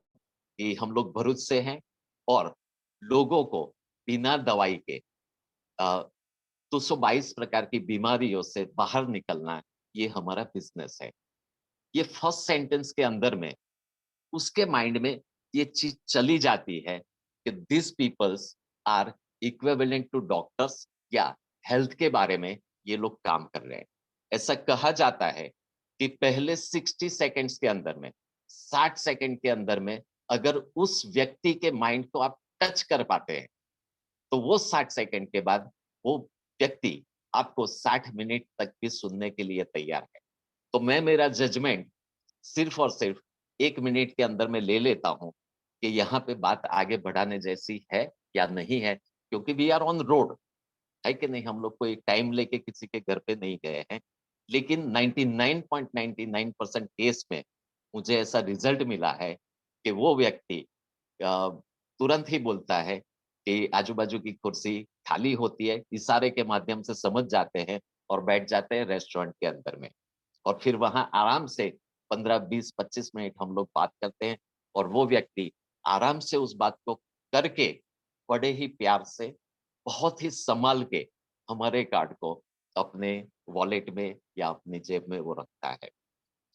कि हम लोग भरूच से हैं और लोगों को बिना दवाई के 222 प्रकार की बीमारियों से बाहर निकलना, ये हमारा बिज़नेस है। ये फर्स्ट सेंटेंस के अंदर में उसके माइंड में ये चीज चली जाती है कि this peoples are equivalent to doctors, या हेल्थ के बारे में ये लोग काम कर रहे हैं। ऐसा कहा जाता है कि पहले 60 सेकंड्स के अंदर में, 60 सेकंड के अंदर में अगर उस व्यक्ति के माइंड को आप टच कर पाते हैं, तो वो 60 सेकंड के बाद वो व्यक्ति आपको 60 मिनट तक भी सुनने के लिए तैयार है। तो मैं मेरा जजमेंट सिर्फ और सिर्फ 1 मिनट के अंदर में ले लेता हूं कि यहाँ पे बात आगे बढ़ाने जैसी है या नहीं है, क्योंकि वी आर ऑन रोड, है कि नहीं। हम लोग कोई टाइम लेके किसी के घर पे नहीं गए हैं, लेकिन 99.99% केस में मुझे ऐसा रिजल्ट मिला है कि वो व्यक्ति तुरंत ही बोलता है कि आजू-बाजू की कुर्सी खाली होती है, इशारे के माध्यम से समझ जाते हैं और बैठ जाते हैं रेस्टोरेंट के अंदर में। और फिर वहाँ आराम से 15, 20, 25 मिनट हम लोग बात करते हैं और वो व्यक्ति आराम से उस बात को करके बड़े ही प्यार से, बहुत ही संभाल के हमारे कार्ड को अपने वॉलेट में या अपनी जेब में वो रखता है।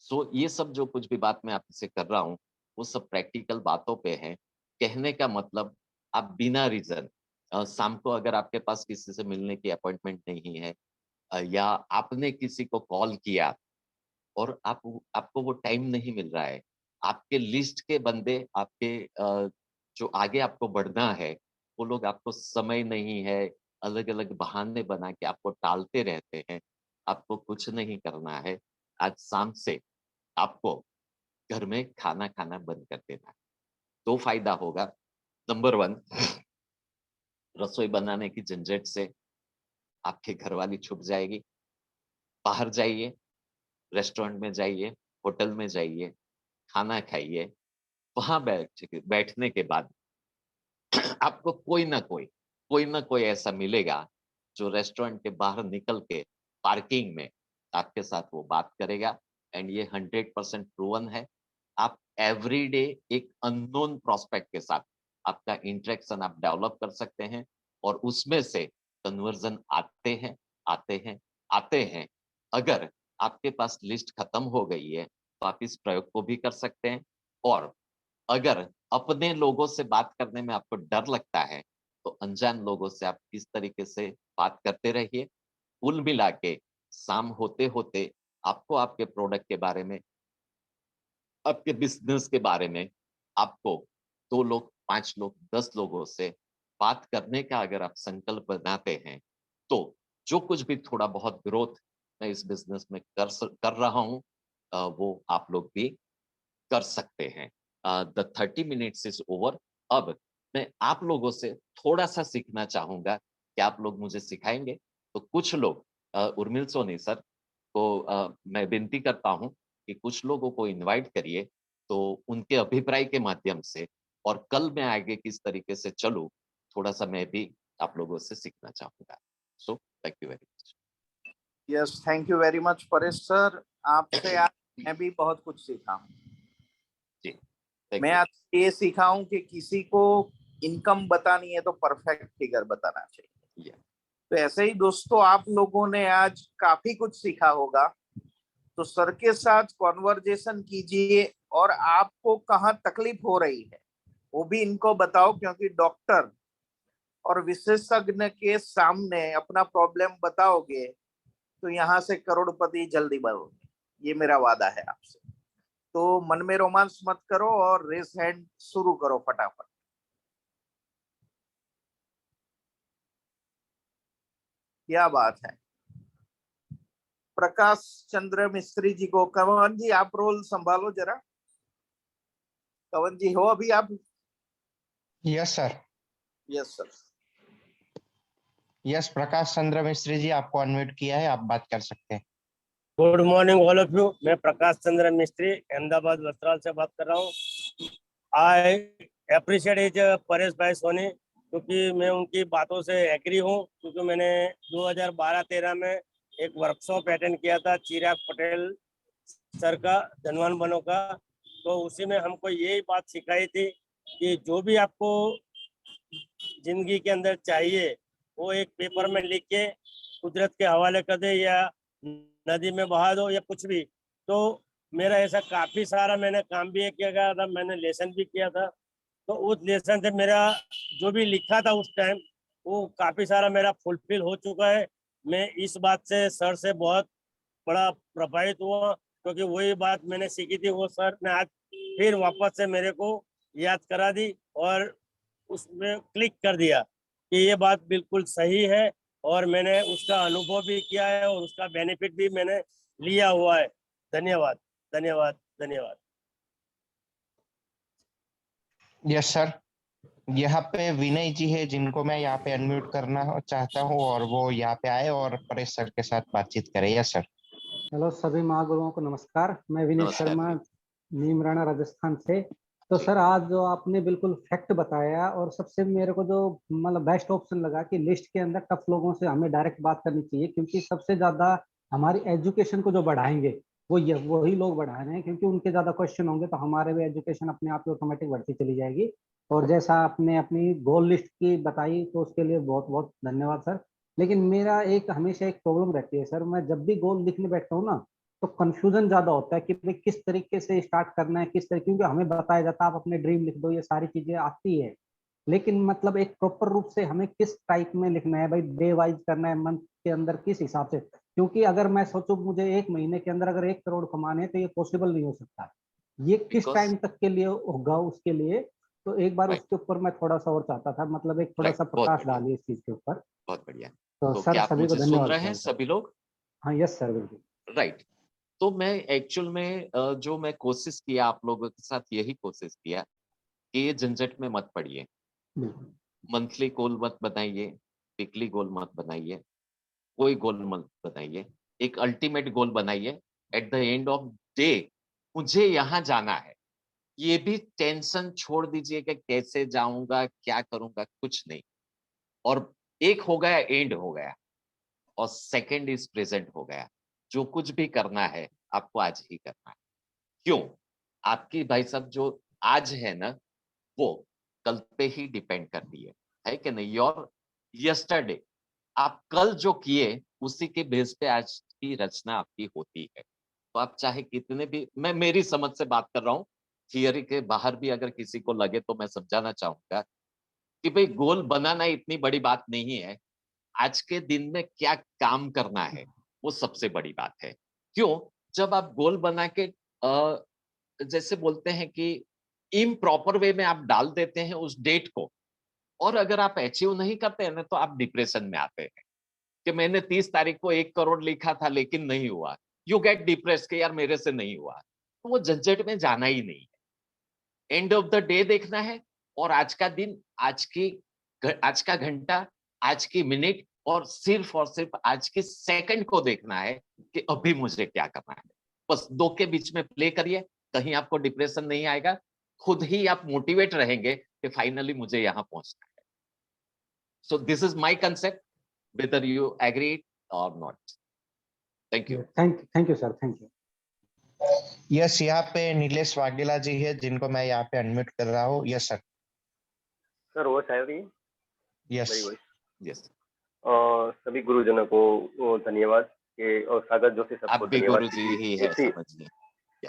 सो ये सब जो कुछ भी बात मैं आपसे कर रहा हूँ, वो सब प्रैक्टिकल बातों पे है। कहने का मतलब, आप बिना रीज़न शाम को अगर आपके पास किसी से मिलने की अपॉइंटमेंट नहीं है, या आपने किसी को कॉल किया और आपको वो टाइम नहीं मिल रहा है, आपके लिस्ट के बंदे आपके जो आगे आपको बढ़ना है, वो लोग आपको समय नहीं है, अलग-अलग बहाने बना के आपको टालते रहते हैं, आपको कुछ नहीं करना है। आज शाम से आपको घर में खाना खाना बंद कर देना है। 2 फ़ायदा होगा। नंबर 1, रसोई बनाने की झंझट से आपकी घरवाली छूट जाएगी। बाहर जाइए, रेस्टोरेंट में जाइए, होटल में जाइए, खाना खाइए। वहाँ बैठने के बाद आपको कोई ना कोई ऐसा मिलेगा जो रेस्टोरेंट के बाहर निकल के पार्किंग में आपके साथ वो बात करेगा। एंड ये 100% प्रूवन है। आप एवरीडे एक अननोन प्रोस्पेक्ट के साथ आपका इंटरेक्शन आप डेवलप कर सकते हैं और उसमें से कन्वर्जन आते हैं, आते हैं, आते हैं। अगर आपके पास लिस्ट खत्म हो गई है, तो आप इस प्रयोग को भी कर सकते हैं। और अगर अपने लोगों से बात करने में आपको डर लगता है, तो अनजान लोगों से आप इस तरीके से बात करते रहिए। कुल मिला के शाम होते-होते आपको आपके प्रोडक्ट के बारे में, आपके बिज़नेस के बारे में, आपको 2 लोग, 5 लोग, 10 लोगों से बात करने का अगर आप संकल्प बनाते हैं, तो जो कुछ भी थोड़ा बहुत ग्रोथ मैं इस बिज़नेस में कर रहा हूँ, वो आप लोग भी कर सकते हैं। The 30 minutes is over. अब मैं आप लोगों से थोड़ा-सा सीखना चाहूँगा, क्या आप लोग मुझे सिखाएँगे? तो कुछ लोग, उर्मिल सोनी सर को मैं विनती करता हूँ कि कुछ लोगों को इनवाइट करिए, तो उनके अभिप्राय के माध्यम से और कल मैं आगे किस तरीके से चलूँ, थोड़ा-सा मैं भी आप लोगों से सीखना चाहूँगा। So thank you very much. Yes, thank you very much Paresh sir. आपसे आज मैं भी बहुत कुछ सीखा हूँ। जी, थैंक मैं यू। आज ये सीखा हूँ कि किसी को इनकम बतानी है तो परफेक्ट फिगर बताना चाहिए। या तो ऐसे ही दोस्तों, आप लोगों ने आज काफी कुछ सीखा होगा। तो सर के साथ कॉन्वर्जेशन कीजिए और आपको कहाँ तकलीफ हो रही है वो भी इनको बताओ, क्योंकि डॉक्टर और विशेषज्ञ के सामने अपना प्रॉब्लम बताओगे तो यहाँ से करोड़पति जल्दी बनोगे। ये मेरा वादा है आपसे। तो मन में रोमांस मत करो और रेस हैंड शुरू करो फटाफट। क्या बात है। प्रकाश चंद्र मिस्त्री जी को, कवन जी आप रोल संभालो जरा। कवन जी हो अभी आप? Yes sir. Yes sir. Yes, Prakash Chandra Mistry ji आपको अनम्यूट किया है, आप बात कर सकते हैं। Good morning all of you. मैं प्रकाश चंद्र मिस्त्री अहमदाबाद वस्त्राल से बात कर रहा हूँ। आई अप्रिशिएट इज परेश भाई सोनी, क्योंकि मैं उनकी बातों से एग्री हूँ, क्योंकि मैंने 2012-13 में एक वर्कशॉप अटेंड किया था चिराग पटेल सर का, धनवान बनो का। तो उसी में हमको यही बात सिखाई थी कि जो भी आपको जिंदगी के अंदर चाहिए वो एक पेपर में लिख के कुदरत के हवाले कर दे या नदी में बहा दो या कुछ भी, तो मेरा ऐसा काफी सारा मैंने काम भी किया था, मैंने लेसन भी किया था। तो उस लेसन से मेरा जो भी लिखा था उस टाइम वो काफी सारा मेरा फुलफिल हो चुका है। मैं इस बात से सर से बहुत बड़ा प्रभावित हुआ, क्योंकि वही बात मैंने सीखी थी वो सर ने आज फिर वापस से मेरे को याद करा दी और उसमें क्लिक कर दिया कि ये बात बिल्कुल सही है। और मैंने उसका अनुभव भी किया है और उसका बेनिफिट भी मैंने लिया हुआ है। धन्यवाद, धन्यवाद, धन्यवाद। यस सर, यहाँ पे विनय जी है जिनको मैं यहाँ पे अनम्यूट करना चाहता हूँ और वो यहाँ पे आए और परेश सर के साथ बातचीत करें। Yes sir. हेलो सभी महागुरुओं को नमस्कार। मैं विनीत नमस्कार शर्मा जी। नीमराणा राजस्थान से। तो जी। सर आज जो आपने बिल्कुल फैक्ट बताया और सबसे मेरे को जो मतलब बेस्ट ऑप्शन लगा कि लिस्ट के अंदर टफ लोगों से हमें डायरेक्ट बात करनी चाहिए, क्योंकि सबसे ज्यादा हमारी एजुकेशन को जो बढ़ाएंगे वही लोग बढ़ा रहे हैं, क्योंकि उनके ज्यादा क्वेश्चन होंगे तो हमारे भी एजुकेशन अपने आप ही ऑटोमेटिक बढ़ती चली जाएगी। और जैसा आपने अपनी गोल लिस्ट की बताई तो उसके लिए बहुत बहुत धन्यवाद सर। लेकिन मेरा एक हमेशा एक प्रॉब्लम रहती है सर, मैं जब भी गोल लिखने बैठता हूँ ना तो कंफ्यूजन ज्यादा होता है कि भाई किस तरीके से स्टार्ट करना है, किस तरीके, क्योंकि हमें बताया जाता है आप अपने ड्रीम लिख दो, ये सारी चीजें आती है। लेकिन मतलब एक प्रॉपर रूप से हमें किस टाइप में लिखना है भाई, डे वाइज करना है, मंथ के अंदर किस हिसाब से, क्योंकि अगर मैं सोचूं मुझे एक महीने के अंदर अगर 1 करोड़ कमाने हैं तो ये पॉसिबल नहीं हो सकता। ये किस बिकॉज टाइम तक के लिए होगा उसके लिए, तो एक बार राइट उसके ऊपर मैं थोड़ा सा और चाहता था, मतलब एक थोड़ा राइट, सा बहुत प्रकाश बढ़िया, डालिए इस चीज के ऊपर। बहुत बढ़िया। तो तो सर क्या आप सभी को मुझे सुन धन्यवाद रहे हैं सर। सभी लोग? हाँ यस सर बिल्कुल। राइट। तो मैं एक्चुअल में जो मैं कोशिश किया आप लोगों के साथ यही कोशिश किया कि ये झंझट में मत पड़िए। बिल्कुल मंथली गोल मत बनाइए, वीकली गोल मत बनाइए, कोई गोल मत बनाइए। एक अल्टीमेट गोल बनाइए। At the end of day मुझे यहाँ जाना है। ये भी टेंशन छोड़ दीजिए कि कैसे जाऊंगा, क्या करूंगा, कुछ नहीं। और एक हो गया, एंड हो गया, और सेकंड इज प्रेजेंट हो गया। जो कुछ भी करना है आपको आज ही करना है। क्यों? आपकी भाई साहब जो आज है ना वो कल पे ही डिपेंड करती है कि नहीं? योर यस्टरडे, आप कल जो किए उसी के बेस पे आज की रचना आपकी होती है। तो आप चाहे कितने भी, मैं मेरी समझ से बात कर रहा हूँ, थियरी के बाहर भी अगर किसी को लगे तो मैं समझाना चाहूंगा कि भाई गोल बनाना इतनी बड़ी बात नहीं है। आज के दिन में क्या काम करना है वो सबसे बड़ी बात है। क्यों? जब आप गोल बना के जैसे बोलते हैं कि इम्प्रॉपर वे में आप डाल देते हैं उस डेट को, और अगर आप अचीव नहीं करते हैं ना तो आप डिप्रेशन में आते हैं कि मैंने 30 तारीख को 1 करोड़ लिखा था लेकिन नहीं हुआ। यू गेट डिप्रेस के यार मेरे से नहीं हुआ। तो वो झंझट में जाना ही नहीं है। एंड ऑफ द डे देखना है, और आज का दिन, आज का घंटा, आज की मिनट, और सिर्फ आज के सेकंड को देखना है कि अभी मुझे क्या करना है। बस दो के बीच में प्ले करिए, कहीं आपको डिप्रेशन नहीं आएगा। खुद ही आप मोटिवेट रहेंगे कि फाइनली मुझे यहाँ पहुंचना है। सो this is my concept, whether you agree or not. Thank you. Thank you sir, thank you. Yes, यहाँ पे नीलेश वाघेला जी है जिनको मैं यहाँ पे अनम्यूट कर रहा हूँ। Yes sir. सर वो शायरी यस मेरी वॉइस। Yes. सभी गुरुजनों को धन्यवाद के, और सागर जोशी आप सबको भी धन्यवाद। गुरु जी ही है, ऐसी समझिए।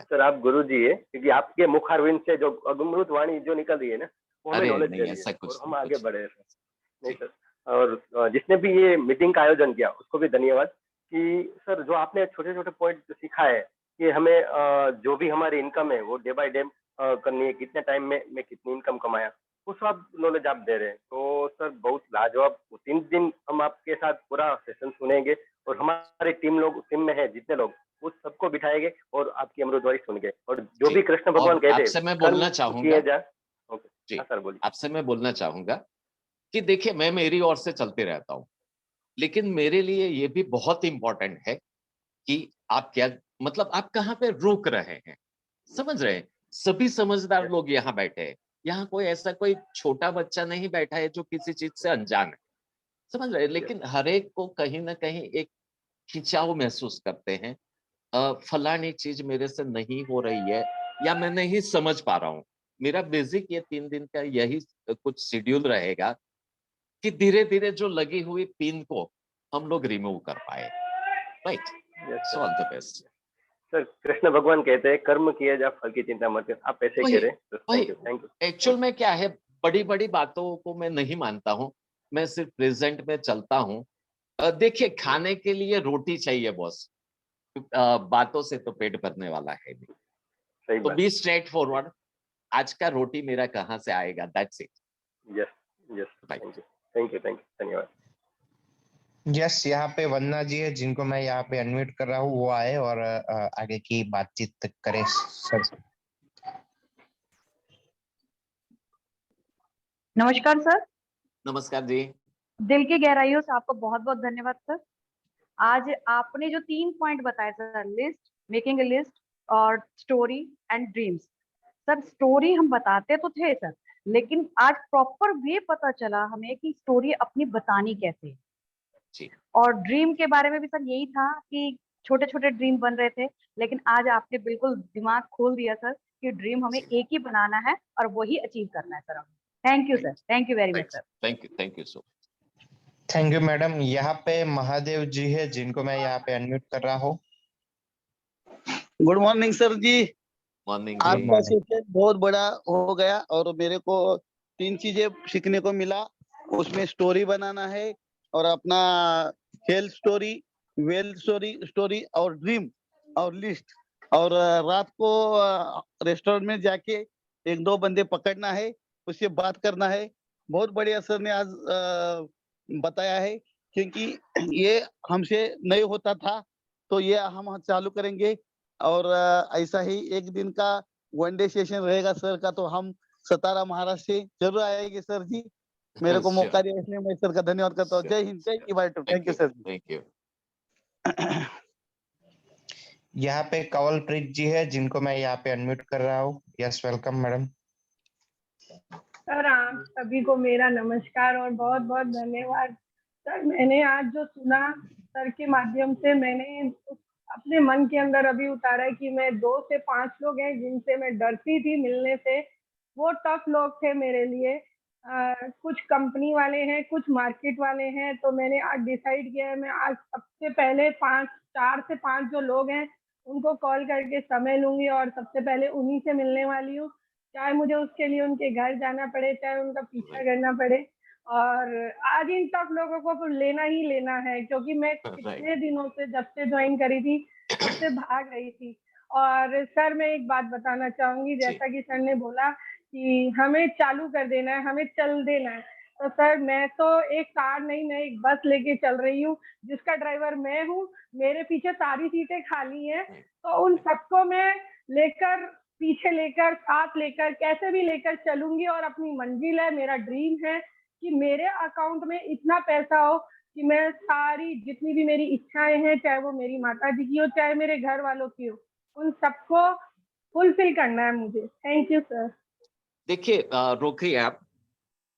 सर आप गुरु जी है, क्योंकि आपके मुखारविंद से जो अमृत वाणी जो निकल रही है ना वो हमें अरे नॉलेज नहीं, दे रही ऐसा है कुछ और हम नहीं, आगे कुछ बढ़े। नहीं जी। सर, और जिसने भी ये मीटिंग का आयोजन किया उसको भी धन्यवाद कि सर जो आपने छोटे छोटे पॉइंट सिखा है कि हमें जो भी हमारी इनकम है वो डे बाय डे करनी है, कितने टाइम में मैं कितनी इनकम कमाया, वो सब नॉलेज आप दे रहे हैं। तो सर बहुत लाजवाब। 3 दिन हम आपके साथ पूरा सेशन सुनेंगे और हमारी टीम में है जितने लोग उस सबको बिठाएंगे और आपकी अमृतवाणी सुनेंगे, और जो जी। भी कृष्ण भगवान और कहते आपसे मैं कर्म बोलना किए चाहूंगा जा। ओके जी, हाँ सर बोलिए। आपसे मैं बोलना चाहूंगा कि देखिए मैं मेरी ओर से चलते रहता हूँ, लेकिन मेरे लिए ये भी बहुत इंपॉर्टेंट है कि आप क्या, मतलब आप कहाँ पे रुक रहे हैं, समझ रहे हैं? सभी समझदार Yes, लोग यहाँ बैठे हैं। यहाँ कोई ऐसा कोई छोटा बच्चा नहीं बैठा है जो किसी चीज से अनजान है, समझ रहे हैं? yes, लेकिन हर एक को कहीं ना कहीं एक खिंचाव महसूस करते हैं। फलानी चीज मेरे से नहीं हो रही है, या मैं नहीं समझ पा रहा हूँ। मेरा बेसिक ये 3 दिन का यही कुछ शेड्यूल रहेगा कि धीरे धीरे जो लगी हुई पिन को हम लोग रिमूव कर पाए। Right. yes, so sir. All the best. Sir Krishna भगवान कहते हैं कर्म किए जा फल की चिंता मत कर, आप ऐसे ही कह रहे हैं। Thank you. एक्चुअल में क्या है, बड़ी बड़ी बातों को मैं नहीं मानता हूँ, मैं सिर्फ प्रेजेंट में चलता हूँ। देखिए, खाने के लिए रोटी चाहिए बॉस, बातों से तो पेट भरने वाला है नहीं। सही तो बात। बी स्ट्रेट फॉरवर्ड, आज का रोटी मेरा कहाँ से आएगा, that's it. Yes yes, thank you धन्यवाद। यस, यहाँ पे वंदना जी है जिनको मैं यहाँ पे अनम्यूट कर रहा हूँ, वो आए और आगे की बातचीत करे सर। नमस्कार सर। नमस्कार जी। दिल की गहराइयों से आपको बहुत बहुत धन्यवाद सर। आज आपने जो 3 पॉइंट बताए sir, list, making a list और story and dreams. Sir story हम बताते तो थे सर, लेकिन आज प्रॉपर वे पता चला हमें कि स्टोरी अपनी बतानी कैसे है। जी। और ड्रीम के बारे में भी सर यही था कि छोटे छोटे ड्रीम बन रहे थे, लेकिन आज आपने बिल्कुल दिमाग खोल दिया सर कि ड्रीम हमें एक ही बनाना है और वही अचीव करना है सर हमें। Thank you sir, thank you very much sir. Thank you so. Thank you madam. यहाँ पे महादेव जी है जिनको मैं यहाँ पे अनम्यूट कर रहा हूँ। गुड मॉर्निंग सर जी। मॉर्निंग आपका सेशन बहुत बड़ा हो गया और मेरे को 3 चीजें सीखने को मिला। उसमें स्टोरी बनाना है और अपना हेल्थ स्टोरी, वेल्थ स्टोरी और ड्रीम और लिस्ट, और रात को रेस्टोरेंट में जाके 1-2 बंदे पकड़ना है, उससे बात करना है। बहुत बढ़िया सर ने आज बताया है, क्योंकि ये हमसे नहीं होता था, तो ये हम चालू करेंगे। और ऐसा ही एक दिन का 1 डे सेशन रहेगा सर का, तो हम सतारा महाराष्ट्र से जरूर आएंगे सर जी। मेरे को मौका दिया इसलिए मैं सर का धन्यवाद करता हूँ। जय हिंद, जय युवाटू। Thank you sir. Thank you. यहाँ पे कंवलप्रीत जी है जिनको मैं यहाँ पे अनम्यूट कर रहा हूँ। Yes, welcome madam. सर आप सभी को मेरा नमस्कार और बहुत बहुत धन्यवाद। सर मैंने आज जो सुना सर के माध्यम से, मैंने अपने मन के अंदर अभी उतारा है कि मैं 2 से 5 लोग हैं जिनसे मैं डरती थी मिलने से। वो टफ लोग थे मेरे लिए। कुछ कंपनी वाले हैं, कुछ मार्केट वाले हैं। तो मैंने आज डिसाइड किया है, मैं आज सबसे पहले 4 से 5 जो लोग हैं उनको कॉल करके समय लूंगी और सबसे पहले उन्हीं से मिलने वाली हूँ, चाहे मुझे उसके लिए उनके घर जाना पड़े, चाहे उनका पीछा करना पड़े। और आज इन टफ लोगों को लेना ही लेना है, क्योंकि मैं कितने दिनों से, जब से ज्वाइन करी थी तब से भाग रही थी। और सर मैं एक बात बताना चाहूंगी, जैसा कि सर ने बोला कि हमें चालू कर देना है, हमें चल देना है। तो सर मैं तो एक कार नहीं, मैं एक बस लेके चल रही हूँ जिसका ड्राइवर मैं हूँ। मेरे पीछे सारी सीटें खाली हैं, तो उन सबको मैं लेकर, पीछे लेकर, साथ लेकर, कैसे भी लेकर चलूंगी। और अपनी मंजिल है, मेरा ड्रीम है कि मेरे अकाउंट में इतना पैसा हो कि मैं सारी जितनी भी मेरी इच्छाएं हैं, चाहे वो मेरी माता जी की हो, चाहे मेरे घर वालों की हो, उन सबको फुलफिल करना है मुझे। Thank you sir. देखिए रोकिए आप।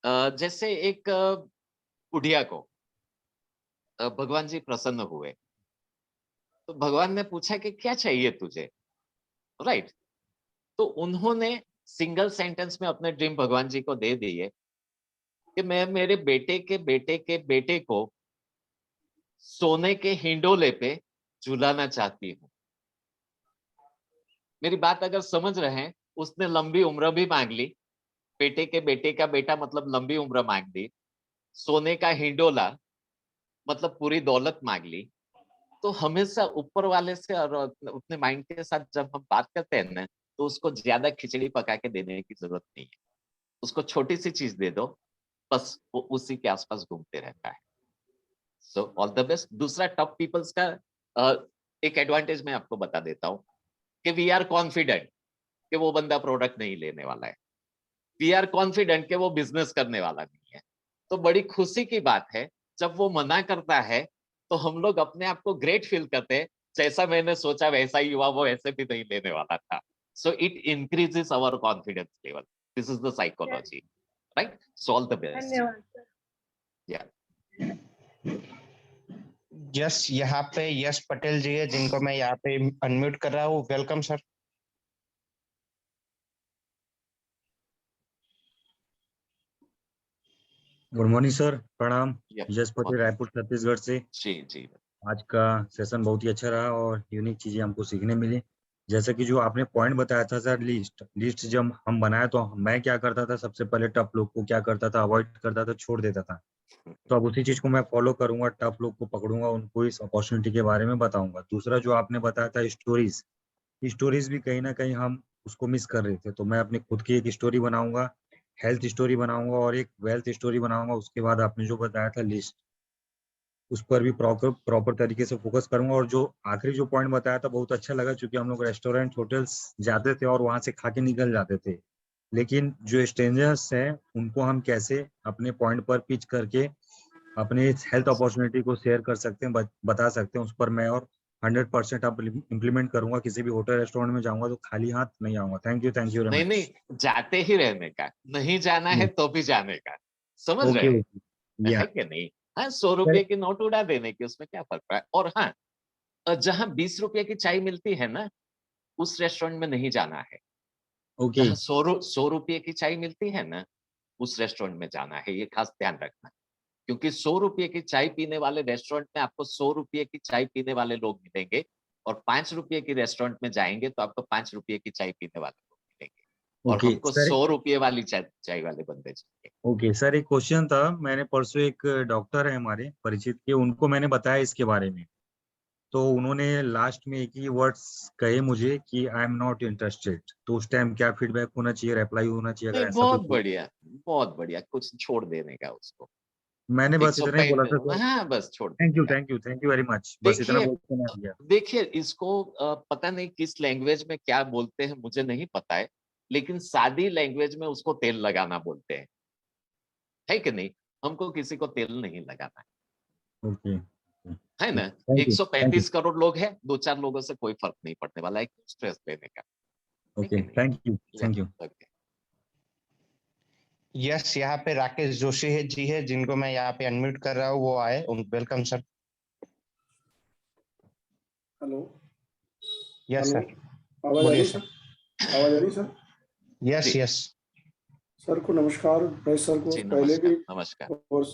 जैसे एक बुढ़िया को भगवान जी प्रसन्न हुए, तो भगवान ने पूछा कि क्या चाहिए तुझे, राइट? तो उन्होंने सिंगल सेंटेंस में अपने ड्रीम भगवान जी को दे दिए कि मैं मेरे बेटे के बेटे के बेटे को सोने के हिंडोले पे झुलाना चाहती हूँ। मेरी बात अगर समझ रहे हैं, उसने लंबी उम्र भी मांग ली, बेटे के बेटे का बेटा मतलब लंबी उम्र मांग ली, सोने का हिंडोला मतलब पूरी दौलत मांग ली। तो हमेशा ऊपर वाले से और अपने माइंड के साथ जब हम बात करते हैं ना, तो उसको ज्यादा खिचड़ी पका के देने की जरूरत नहीं है। उसको छोटी सी चीज दे दो, बस वो उसी के आसपास घूमते रहता है। सो ऑल द बेस्ट। दूसरा टॉप पीपल्स का एक एडवांटेज मैं आपको बता देता हूँ कि वी आर कॉन्फिडेंट कि वो बंदा प्रोडक्ट नहीं लेने वाला है। वी आर कॉन्फिडेंट कि वो बिजनेस करने वाला नहीं है। तो बड़ी खुशी की बात है जब वो मना करता है, तो हम लोग अपने आप को ग्रेट फील करते हैं, जैसा मैंने सोचा वैसा ही हुआ, वो ऐसे भी नहीं लेने वाला था। So it increases our confidence level. This is the psychology, right? So all the best. धन्यवाद सर। या यस, यहाँ पे यश पटेल जी है जिनको मैं यहाँ पे अनम्यूट कर रहा हूँ। Welcome sir. Good morning sir, प्रणाम। या यश पटेल, रायपुर छत्तीसगढ़ से। जी जी। आज का सेशन बहुत ही अच्छा रहा और यूनिक चीजें हमको सीखने मिली। जैसे कि जो आपने पॉइंट बताया था सर, लिस्ट जब हम बनाए तो मैं क्या करता था, सबसे पहले टफ लोग को क्या करता था, अवॉइड करता था, छोड़ देता था। तो अब उसी चीज को मैं फॉलो करूंगा, टफ लोग को पकड़ूंगा, उनको इस अपॉर्चुनिटी के बारे में बताऊंगा। दूसरा जो आपने बताया था स्टोरीज, स्टोरीज भी कहीं ना कहीं हम उसको मिस कर रहे थे। तो मैं अपनी खुद की एक स्टोरी बनाऊंगा, हेल्थ स्टोरी बनाऊंगा और एक वेल्थ स्टोरी बनाऊंगा। उसके बाद आपने जो बताया था लिस्ट, उस पर भी प्रॉपर तरीके से फोकस करूंगा। और जो आखिरी जो पॉइंट बताया था बहुत अच्छा लगा, क्योंकि हम लोग रेस्टोरेंट होटल्स जाते थे और वहां से खा के निकल जाते थे, लेकिन जो स्ट्रेंजर्स हैं उनको हम कैसे अपने पॉइंट पर पिच करके अपने हेल्थ अपॉर्चुनिटी को शेयर कर सकते हैं, बता सकते हैं। उस पर मैं और 100% अब इम्प्लीमेंट करूंगा। किसी भी होटल रेस्टोरेंट में जाऊंगा तो खाली हाथ नहीं आऊंगा। थैंक यू वेरी नहीं मच। नहीं, जाते ही रहने का, नहीं जाना है तो भी जाने का, समझ रहे ओके हैं, ओके या है कि नहीं? हाँ, 100 रुपए की नोट उड़ा देने की उसमें क्या फर्क पड़ा? और हाँ, जहाँ 20 रुपए की चाय मिलती है ना, उस रेस्टोरेंट में नहीं जाना है। ओके जहाँ 100 रुपए की चाय मिलती है ना, उस रेस्टोरेंट में जाना है, ये खास ध्यान रखना। क्योंकि 100 रुपए की चाय पीने वाले रेस्टोरेंट में आपको 100 रुपए की चाय पीने वाले लोग मिलेंगे, और 5 रुपए की रेस्टोरेंट में जाएंगे तो आपको 5 रुपए की चाय पीने वाले लोग मिलेंगे, और ओके हमको सर। 100 रुपए वाली चाय चाय वाले बंदे चाहिए। ओके सर, एक क्वेश्चन था। मैंने परसों एक डॉक्टर है हमारे परिचित के, उनको मैंने बताया इसके बारे में, तो उन्होंने लास्ट में एक ही वर्ड्स कहे मुझे कि आई एम नॉट इंटरेस्टेड। तो उस टाइम क्या फीडबैक होना चाहिए, रिप्लाई होना चाहिए, नहीं, अगर ऐसा बहुत कुछ हो? बढ़िया, बहुत बढ़िया, कुछ छोड़ देने का उसको। मैंने एक बस सौ इतना ही बोला था पैं सर। हाँ, बस छोड़ थैंक देने यू का। Thank you thank you very much, बस इतना देखिए, बोल के मैं आ गया। देखिए इसको पता नहीं किस लैंग्वेज में क्या बोलते हैं, मुझे नहीं पता है, लेकिन सादी लैंग्वेज में उसको तेल लगाना बोलते हैं, है कि नहीं? हमको किसी को तेल नहीं लगाना ओके है ना? थैंक यू 135 करोड़ लोग हैं, 2-4 लोगों से कोई फर्क नहीं पड़ने वाला है, क्यों स्ट्रेस लेने का, है ओके कि नहीं? या, थैंक यू। ओके। यस, यहाँ पे राकेश जोशी है जी है, जिनको मैं यहाँ पे अनम्यूट कर रहा हूँ, वो आए। Welcome sir. Hello yes hello, sir, आवाज आ बोलिए रही सर। सर? आवाज आ रही सर? यस जी यस। सर को नमस्कार, प्रेस सर को जी, पहले भी, नमस्कार, नमस्कार। और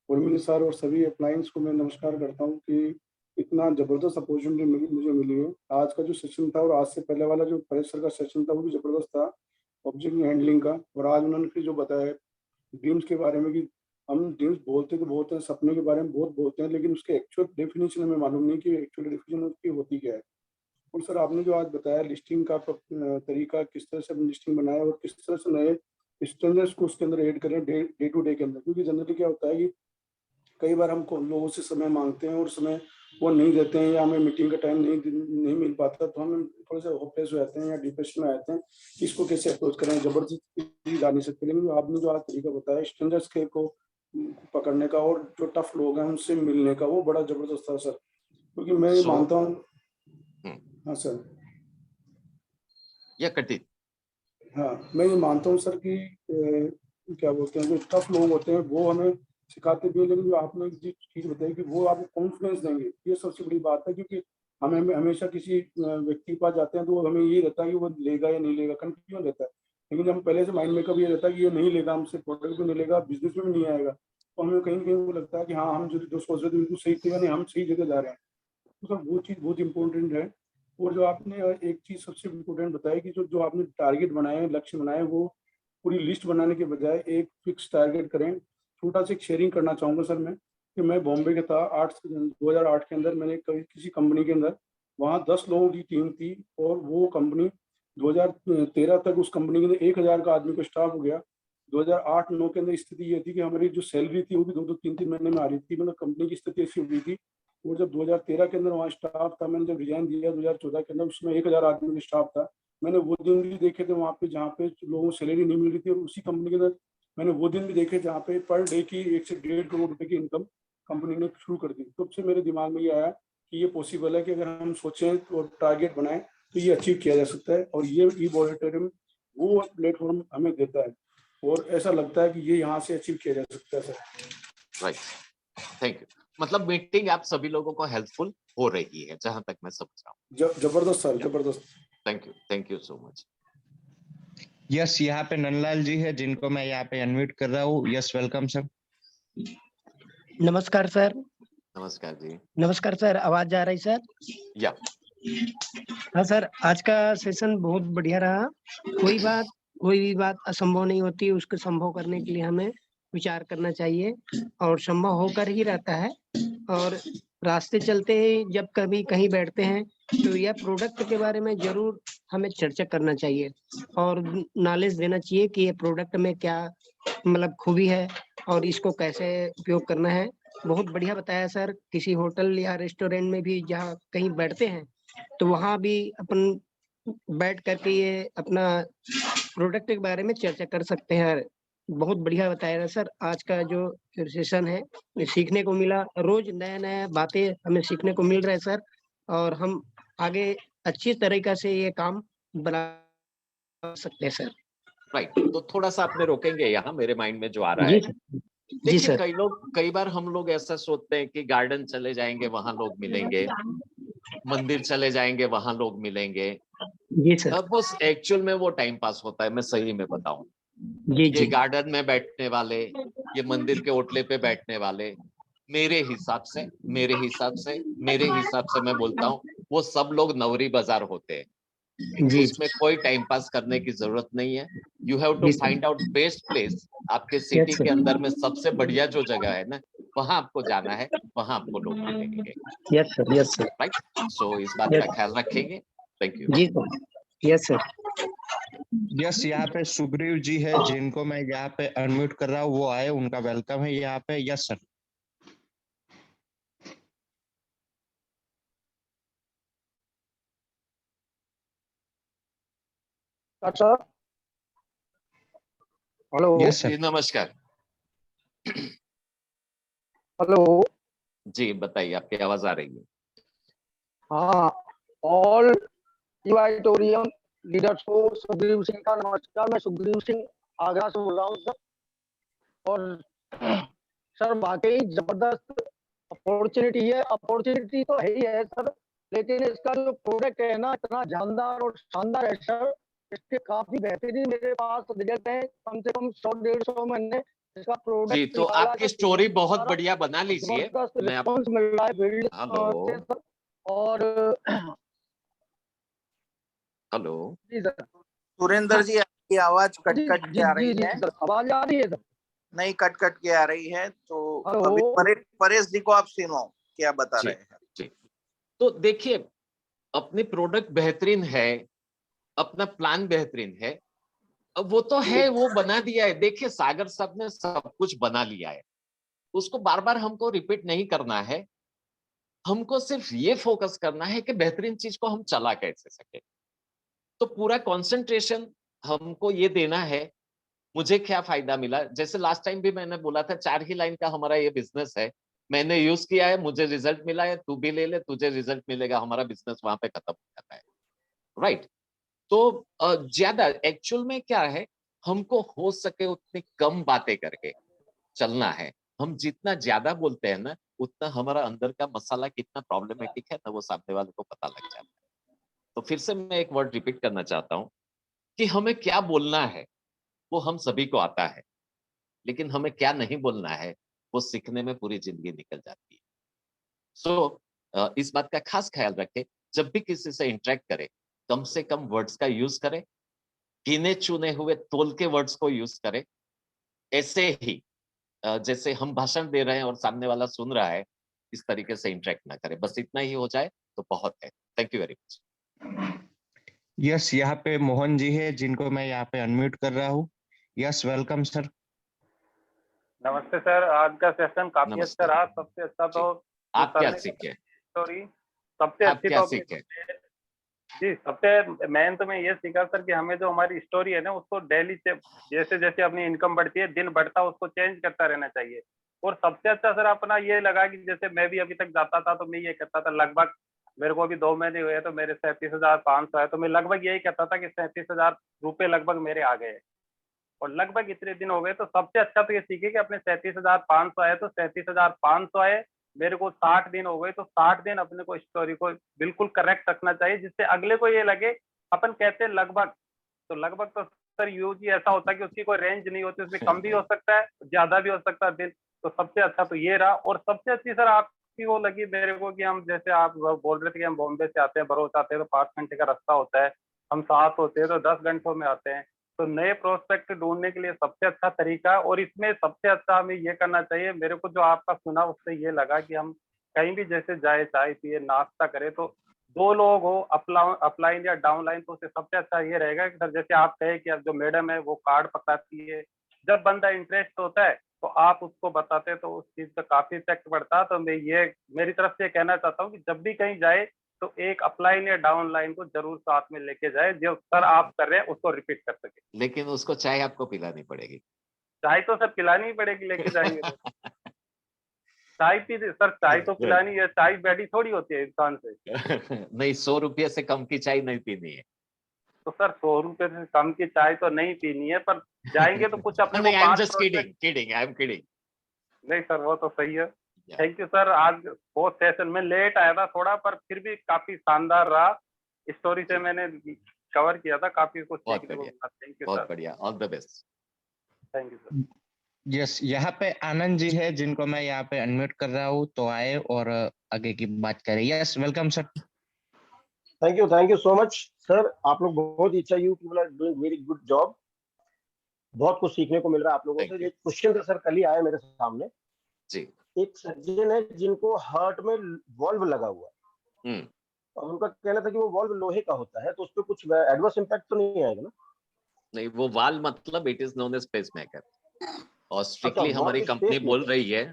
उर्मिला सर और सभी अप्लायंस को मैं नमस्कार करता हूँ कि इतना जबरदस्त अपॉर्चुनिटी मुझे मिली है। आज का जो सेशन था और आज से पहले वाला जो प्रेस सर का सेशन था वो भी जबरदस्त था, ऑब्जेक्ट हैंडलिंग का। और आज उन्होंने जो बताया ड्रीम्स के बारे में कि हम ड्रीम्स बोलते तो बहुत हैं, सपने के बारे में बहुत बोलते हैं, लेकिन उसके एक्चुअल डेफिनेशन हमें मालूम नहीं कि एक्चुअल डेफिनेशन उसकी होती क्या है। और सर आपने जो आज बताया लिस्टिंग का तरीका, किस तरह से लिस्टिंग बनाया और किस तरह से नए स्टैंडर्ड्स को उसके अंदर ऐड करें डे टू डे के अंदर, क्योंकि जनरली क्या होता है कि कई बार हम लोगों से समय मांगते हैं और समय वो नहीं देते हैं, या हमें मीटिंग का टाइम नहीं मिल पाता, तो हम थोड़े से होपलेस हो जाते हैं या डिप्रेशन में आते हैं कि इसको कैसे अप्रोच करें। जबरदस्ती जा नहीं सकते, लेकिन आपने जो आज तरीका बताया स्टैंडर्ड्स के को पकड़ने का और जो टफ लोग हैं उनसे मिलने का, वो बड़ा जबरदस्त था सर। क्योंकि मैं ये मानता हूँ। हाँ सर। या कटी। हाँ, मैं ये मानता हूँ सर कि क्या बोलते हैं, जो टफ लोग होते हैं वो हमें सिखाते भी हैं, लेकिन जो आपने एक चीज बताई कि वो आपको कॉन्फिडेंस देंगे, ये सबसे बड़ी बात है। क्योंकि हमें हमेशा किसी व्यक्ति के पास जाते हैं तो हमें ये रहता है कि वो लेगा या नहीं लेगा, कंफ्यूजन रहता है। लेकिन हम पहले से माइंड मेकअप ये रहता है कि ये नहीं लेगा हमसे, प्रोडक्ट भी नहीं लेगा, बिजनेस में भी नहीं आएगा, तो हमें कहीं ना कहीं वो लगता है कि हाँ हम जो सोच रहे थे बिल्कुल सही थे, यानी हम सही जगह जा रहे हैं। तो सर वो चीज़ बहुत इंपॉर्टेंट है। और जो आपने एक चीज़ सबसे इम्पोर्टेंट बताई कि जो जो आपने टारगेट बनाए, लक्ष्य बनाए, वो पूरी लिस्ट बनाने के बजाय एक फिक्स टारगेट करें। छोटा सा एक शेयरिंग करना चाहूँगा सर मैं, कि मैं बॉम्बे का था 2008 के अंदर। मैंने किसी कंपनी के अंदर, वहाँ 10 लोगों की टीम थी, और वो कंपनी 2013 तक उस कंपनी के अंदर 1000 का आदमी का स्टाफ हो गया। 2008-9 के अंदर स्थिति ये थी कि हमारी जो सैलरी थी वो भी 2-2 3-3 महीने में आ रही थी। मतलब कंपनी की स्थिति ऐसी हुई थी। और जब 2013 के अंदर वहाँ स्टाफ था, मैंने जब रिजाइन दिया 2014 के अंदर, उसमें 1000 आदमी का स्टाफ था। मैंने वो दिन भी देखे थे वहाँ पे जहाँ पे लोगों को सैलरी नहीं मिल रही थी, और उसी कंपनी के अंदर मैंने वो दिन भी देखे जहाँ पे पर डे की 1 से 1.5 करोड़ रुपए की इनकम कंपनी ने शुरू कर दी। तब से मेरे दिमाग में ये आया कि ये पॉसिबल है कि अगर हम सोचें और टारगेट बनाएं तो ये अचीव किया जा सकता है। और ये ई-वॉलेटरियम वो प्लेटफॉर्म हमें देता है, और ऐसा लगता है कि ये यहाँ से अचीव किया जा सकता है सर। Right, thank you. मतलब मीटिंग आप सभी लोगों को हेल्पफुल हो रही है, जहां तक मैं समझ रहा हूँ। जबरदस्त सर, जबरदस्त। Thank you so much. Yes, यहाँ पे नंदलाल जी है, जिनको मैं यहाँ पे अनम्यूट कर रहा हूँ। Yes, welcome sir. नमस्कार सर, नमस्कार जी। नमस्कार सर, आवाज जा रही सर? या हाँ सर, आज का सेशन बहुत बढ़िया रहा। कोई भी बात असंभव नहीं होती, उसको संभव करने के लिए हमें विचार करना चाहिए और संभव होकर ही रहता है। और रास्ते चलते ही जब कभी कहीं बैठते हैं तो यह प्रोडक्ट के बारे में जरूर हमें चर्चा करना चाहिए और नॉलेज देना चाहिए कि ये प्रोडक्ट में क्या मतलब खूबी है और इसको कैसे उपयोग करना है। बहुत बढ़िया बताया सर। किसी होटल या रेस्टोरेंट में भी जहाँ कहीं बैठते हैं तो वहाँ भी अपन बैठ करके ये अपना प्रोडक्ट के बारे में चर्चा कर सकते हैं। बहुत बढ़िया बताया सर। आज का जो सेशन है ये सीखने को मिला, रोज नया नया बातें हमें सीखने को मिल रहा है सर। और हम आगे अच्छी तरीका से ये काम बना सकते हैं सर। राइट, तो थोड़ा सा आपने रोकेंगे यहाँ, मेरे माइंड में जो आ रहा जी है। सर। जी देखिए, सर। कई बार हम लोग ऐसा सोचते हैं कि गार्डन चले जाएंगे वहां लोग मिलेंगे, मंदिर चले जाएंगे वहां लोग मिलेंगे। जी सर। अब बस एक्चुअल में वो टाइम पास होता है, मैं सही में बताऊं। जी ये जी। गार्डन में बैठने वाले, ये मंदिर के ओटले पे बैठने वाले, मेरे हिसाब से मैं बोलता हूँ, वो सब लोग नवरी बाजार होते हैं। जी उसमें कोई टाइम पास करने की जरूरत नहीं है। यू हैव टू जी sir. Find out best place. आपके यस सिटी के सर। अंदर में सबसे बढ़िया जो जगह है ना, वहां आपको जाना है, वहां आपको लोग मिलेंगे। Yes sir. Yes sir. Right, so इस बात का यस। ख्याल रखेंगे। Thank you. जी सर। Yes sir. यस, यहाँ पे सुग्रीव जी है जिनको मैं यहाँ पे अनम्यूट कर रहा हूँ, वो आए, उनका वेलकम है यहाँ पे। Yes sir. Sir hello. Yes जी सर। नमस्कार। हेलो। जी बताइए, आपकी आवाज आ रही है। हाँ, ऑल ऑडिटोरियम लीडर्स को सुग्रीव सिंह का नमस्कार। मैं सुग्रीव सिंह आगरा से बोल रहा हूँ सर। और सर वाकई जबरदस्त अपॉर्चुनिटी है। अपॉर्चुनिटी तो है ही है सर, लेकिन इसका जो प्रोडक्ट है ना, इतना जानदार और शानदार है सर। इसके काफी बेहतरीन मेरे पास रिजल्ट है। कम से कम 100-150 मैंने इसका जी, प्रोडक्ट तो निकाला आपकी है। स्टोरी बहुत बढ़िया बना लीजिए। जबरदस्त मैं आप रिस्पॉन्स मिल रहा है फील्ड से हेलो सर। और हेलो। जी सर। सुरेंद्र जी, आपकी आवाज कट जी कट जी के आ जी रही जी है। सर, आवाज आ रही है सर? नहीं, कट कट के आ रही है। तो हेलो। अभी परेश जी को आप सुनो क्या बता जी रहे हैं। जी, तो देखिए, अपनी प्रोडक्ट बेहतरीन है, अपना प्लान बेहतरीन है। अब वो तो है, वो बना दिया है। देखिए, सागर साहब ने सब कुछ बना लिया है, उसको बार बार हमको रिपीट नहीं करना है। हमको सिर्फ ये फोकस करना है कि बेहतरीन चीज को हम चला कैसे सके। तो पूरा कंसंट्रेशन हमको ये देना है, मुझे क्या फायदा मिला। जैसे लास्ट टाइम भी मैंने बोला था, 4 ही लाइन का हमारा ये बिजनेस है, मैंने यूज किया है, मुझे रिजल्ट मिला है, तू भी ले ले, तुझे रिजल्ट मिलेगा, हमारा बिजनेस वहां पे खत्म हो जाता है। राइट, तो ज्यादा एक्चुअल में क्या है, हमको हो सके उतनी कम बातें करके चलना है। हम जितना ज्यादा बोलते हैं ना, उतना हमारा अंदर का मसाला कितना प्रॉब्लमेटिक है ना, वो सामने वाले को पता लग जाता है। तो फिर से मैं एक वर्ड रिपीट करना चाहता हूँ कि हमें क्या बोलना है वो हम सभी को आता है, लेकिन हमें क्या नहीं बोलना है वो सीखने में पूरी जिंदगी निकल जाती है। सो इस बात का खास ख्याल रखें, जब भी किसी से इंटरेक्ट करें, कम से कम वर्ड्स का यूज करें, गिने चुने हुए तोल के वर्ड्स को यूज करें। ऐसे ही जैसे हम भाषण दे रहे हैं और सामने वाला सुन रहा है, इस तरीके से इंटरेक्ट ना करें। बस इतना ही हो जाए तो बहुत है। Thank you very much. Yes, यहाँ पे मोहन जी है जिनको मैं यहाँ पे अनम्यूट कर रहा हूँ। Yes, welcome sir. नमस्ते सर, आज का सेशन काफी अच्छा नमस्ते रहा। सबसे अच्छा जी, तो जो आप सर क्या ने सीखे? स्टोरी, सबसे आप अच्छी क्या तो अपनी सीखे? जी, सबसे मेन तो मैं ये सीखा सर कि हमें जो हमारी स्टोरी है ना, उसको डेली जैसे जैसे अपनी इनकम बढ़ती है, दिन बढ़ता है, उसको चेंज करता रहना चाहिए। और सबसे अच्छा सर अपना ये लगा कि जैसे मैं भी अभी तक जाता था तो मैं ये कहता था, लगभग मेरे को अभी 2 महीने हुए तो मेरे 37,500 है, तो मैं लगभग यही कहता था कि 37,000 रुपये लगभग मेरे आ गए। और लगभग इतने दिन हो गए, तो सबसे अच्छा तो ये सीखे कि अपने 37,500 आए तो 37,500 आए। मेरे को 60 दिन हो गए तो 60 दिन अपने को स्टोरी को बिल्कुल करेक्ट रखना चाहिए, जिससे अगले को ये लगे। अपन कहते हैं लगभग, तो लगभग तो सर यूज ही ऐसा होता है कि उसकी कोई रेंज नहीं होती, उसमें कम भी हो सकता है, ज्यादा भी हो सकता है दिन। तो सबसे अच्छा तो ये रहा। और सबसे अच्छी सर आप अच्छी वो लगी मेरे को कि हम जैसे आप बोल रहे थे कि हम बॉम्बे से आते हैं, भरूच आते हैं तो 5 घंटे का रास्ता होता है, हम 7 होते हैं तो 10 घंटों में आते हैं। तो नए प्रोस्पेक्ट ढूंढने के लिए सबसे अच्छा तरीका, और इसमें सबसे अच्छा हमें ये करना चाहिए, मेरे को जो आपका सुना उससे ये लगा कि हम कहीं भी जैसे जाए, चाय पिए, नाश्ता करें, तो 2 लोग हो अपलाइन या डाउनलाइन, तो उससे सबसे अच्छा ये रहेगा कि सर जैसे आप कहे कि अब जो मैडम है वो कार्ड पकड़ाती है, जब बंदा इंटरेस्ट होता है तो आप उसको बताते हैं तो उस चीज का काफी इफेक्ट पड़ता है। तो मैं ये मेरी तरफ से कहना चाहता हूँ कि जब भी कहीं जाए तो एक अपलाइन या डाउनलाइन को जरूर साथ में लेके जाए, जो सर आप कर रहे हैं उसको रिपीट कर सके। लेकिन उसको चाय आपको पिलानी पड़ेगी। चाय तो सर पिलानी ही पड़ेगी, लेके जाएंगे तो। चाय पी सर, चाय तो पिलानी है, चाय बैठी थोड़ी होती है इंसान से। नहीं, 100 रुपये से कम की चाय नहीं पीनी है। तो सर 100 रुपए से कम की चाय तो नहीं पीनी है, पर जाएंगे तो कुछ अपने नहीं, को I am 5 just kidding, I am kidding. नहीं सर वो तो सही है। थैंक यू सर, आज बहुत सेशन में लेट आया था थोड़ा, पर फिर भी काफी शानदार रहा। स्टोरी से मैंने कवर किया था, काफी कुछ बहुत सीखने को बढ़िया, मिला। थैंक यू बहुत सर, बढ़िया, all the best. Thank you sir. Yes, यहाँ पे आनंद जी है जिनको मैं यहाँ पे अनम्यूट कर रहा हूँ, तो आए और आगे की बात करें। Yes, welcome sir. Thank you so much sir. आप लोग बहुत ही अच्छा, you people are doing very good job. बहुत कुछ सीखने को मिल रहा है आप लोगों से। एक क्वेश्चन तो सर कल ही आया मेरे सामने जी। एक सर्जन है जिनको हार्ट में वॉल्व लगा हुआ है, और उनका कहना था कि वो वॉल्व लोहे का होता है, तो उस पर कुछ एडवर्स इम्पैक्ट तो नहीं आएगा ना? नहीं, वो वाल मतलब it is known as pacemaker, और स्ट्रिक्टली अच्छा, हमारी what is कंपनी बोल pacemaker? रही है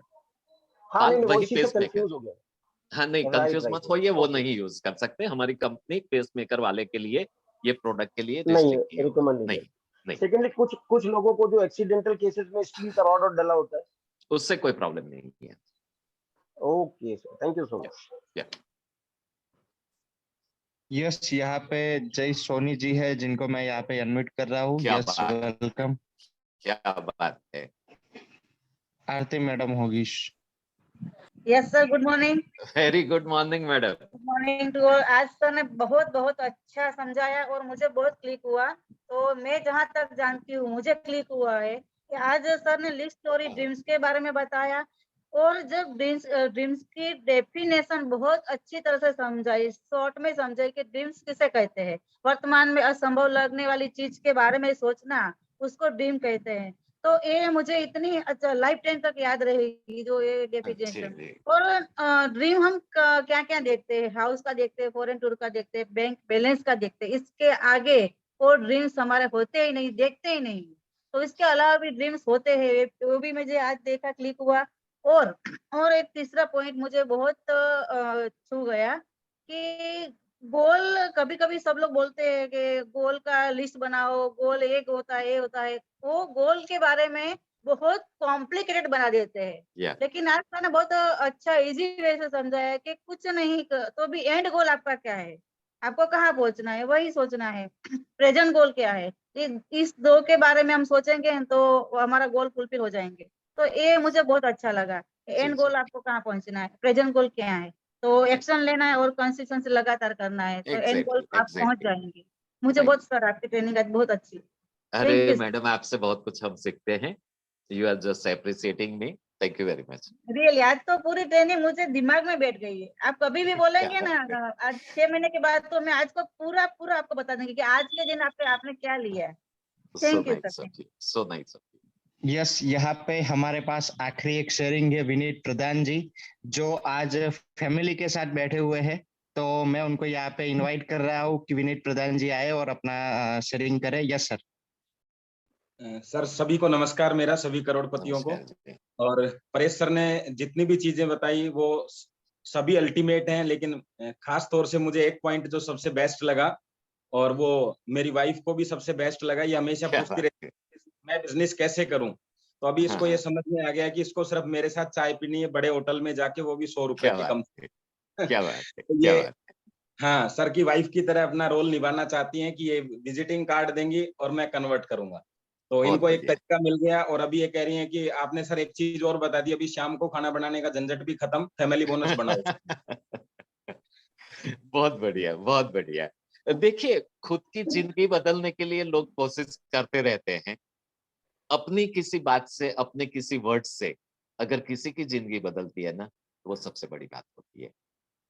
हाँ वाल नहीं वो वही इसी से पेस मेकर। कंफ्यूज हो गया। हाँ नहीं, राइट कंफ्यूज राइट मत होइए, वो ओके, नहीं यूज कर सकते। हमारी कंपनी पेस मेकर वाले के लिए, ये प्रोडक्ट के लिए नहीं रिस्ट्रिक्ट की हुई रिकमेंड नहीं नहीं, है। नहीं, सेकेंडली कुछ कुछ लोगों को जो एक्सीडेंटल केसेस में स्टील का रॉड डला होता है, उससे कोई प्रॉब्लम नहीं है। Okay sir, thank you so much. Yes, यहाँ पे जय सोनी जी है जिनको मैं यहाँ पे अनम्यूट कर रहा हूँ। क्या यस, बात, वेलकम। क्या बात है। आरती मैडम होगी। Yes sir, good morning. Very good morning madam. Good morning to all. आज सर ने बहुत बहुत अच्छा समझाया और मुझे बहुत क्लिक हुआ। तो मैं जहाँ तक जानती हूँ मुझे क्लिक हुआ है कि आज सर ने लिस्ट स्टोरी ड्रीम्स के बारे में बताया, और जब ड्रीम्स की डेफिनेशन बहुत अच्छी तरह से समझाई, शॉर्ट में समझाई कि ड्रीम्स किसे कहते हैं। वर्तमान में असंभव लगने वाली चीज के बारे में सोचना, उसको ड्रीम कहते हैं। तो ये मुझे इतनी अच्छा लाइफ टाइम तक याद रहेगी जो ये डेफिनेशन। और ड्रीम हम क्या क्या देखते हैं, हाउस का देखते हैं, फॉरेन टूर का देखते हैं, बैंक बैलेंस का देखते हैं, इसके आगे और ड्रीम्स हमारे होते ही नहीं, देखते ही नहीं। तो इसके अलावा भी ड्रीम्स होते हैं, वो भी मुझे आज देखा, क्लिक हुआ। और एक तीसरा पॉइंट मुझे बहुत छू गया कि गोल, कभी कभी सब लोग बोलते हैं कि गोल का लिस्ट बनाओ, गोल एक होता है, ये होता है, वो गोल के बारे में बहुत कॉम्प्लिकेटेड बना देते हैं। लेकिन आज मैंने बहुत अच्छा इजी वे से समझाया कि कुछ नहीं तो भी एंड गोल आपका क्या है, आपको कहाँ पहुंचना है, वही सोचना है। प्रेजेंट गोल क्या है, इस दो के बारे में हम सोचेंगे तो हमारा गोल फुलफिल हो जाएंगे। तो ये मुझे बहुत अच्छा लगा। एंड गोल आपको कहाँ पहुंचना है, प्रेजेंट गोल क्या है, तो एक्शन लेना है और कंसिस्टेंसी लगातार करना है, तो एंड गोल आप पहुंच जाएंगे। मुझे बहुत सर आपकी ट्रेनिंग आज बहुत अच्छी। अरे मैडम, आपसे बहुत कुछ हम सीखते हैं। You are just appreciating me, thank you very much. Really आज तो पूरी ट्रेनिंग मुझे दिमाग में बैठ गई है। आप कभी भी बोलेंगे ना आज 6 महीने के बाद, तो मैं आज को पूरा पूरा आपको बता दूंगी कि आज के दिन आपने क्या लिया है। Thank you sir. So nice. Yes, यहाँ पे हमारे पास आखिरी एक शेयरिंग है विनीत प्रधान जी, जो आज फैमिली के साथ बैठे हुए हैं। तो मैं उनको यहाँ पे इनवाइट कर रहा हूँ कि विनीत प्रधान जी आए और अपना शेयरिंग करें। Yes sir. सर सभी को नमस्कार, मेरा सभी करोड़पतियों को। और परेश सर ने जितनी भी चीजें बताई वो सभी अल्टीमेट हैं, लेकिन खास तौर से मुझे एक पॉइंट जो सबसे बेस्ट लगा, और वो मेरी वाइफ को भी सबसे बेस्ट लगा। ये हमेशा पूछती रहती मैं बिजनेस कैसे करूं, तो अभी इसको ये समझ में आ गया कि इसको सिर्फ मेरे साथ चाय पीनी है, बड़े होटल में जाके, वो भी 100 रुपए की कम से। क्या बात है, तो ये हाँ, सर की वाइफ की तरह अपना रोल निभाना चाहती हैं कि ये विजिटिंग कार्ड देंगी और मैं कन्वर्ट करूंगा। तो इनको एक तरीका मिल गया। और अभी ये कह रही हैं कि आपने सर एक चीज और बता दी, अभी शाम को खाना बनाने का झंझट भी खत्म, फैमिली बोनस बनाओ। बहुत बढ़िया, बहुत बढ़िया। देखिए, खुद की जिंदगी बदलने के लिए लोग कोशिश करते रहते हैं। अपनी किसी बात से, अपने किसी वर्ड से अगर किसी की जिंदगी बदलती है ना, वो सबसे बड़ी बात होती है।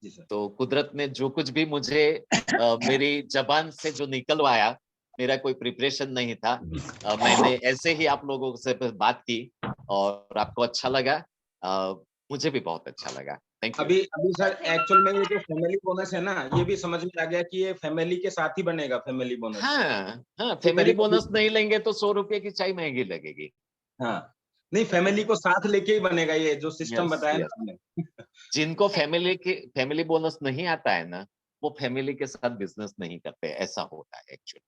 जी सर। तो कुदरत ने जो कुछ भी मुझे मेरी जबान से जो निकलवाया, मेरा कोई प्रिपरेशन नहीं था, मैंने ऐसे ही आप लोगों से बात की और आपको अच्छा लगा, मुझे भी बहुत अच्छा लगा। Thank you. अभी अभी सर एक्चुअल में ये जो फैमिली बोनस है ना, ये भी समझ में आ गया कि ये फैमिली के साथ ही बनेगा फैमिली बोनस। हाँ हाँ, फैमिली बोनस नहीं लेंगे तो 100 रुपए की चाय महंगी लगेगी। हाँ, नहीं फैमिली को साथ लेके ही बनेगा ये जो सिस्टम Yes, बताया ना yes. हमने। जिनको फैमिली बोनस नहीं आता है ना, वो फैमिली के साथ बिजनेस नहीं करते, ऐसा होता है एक्चुअली।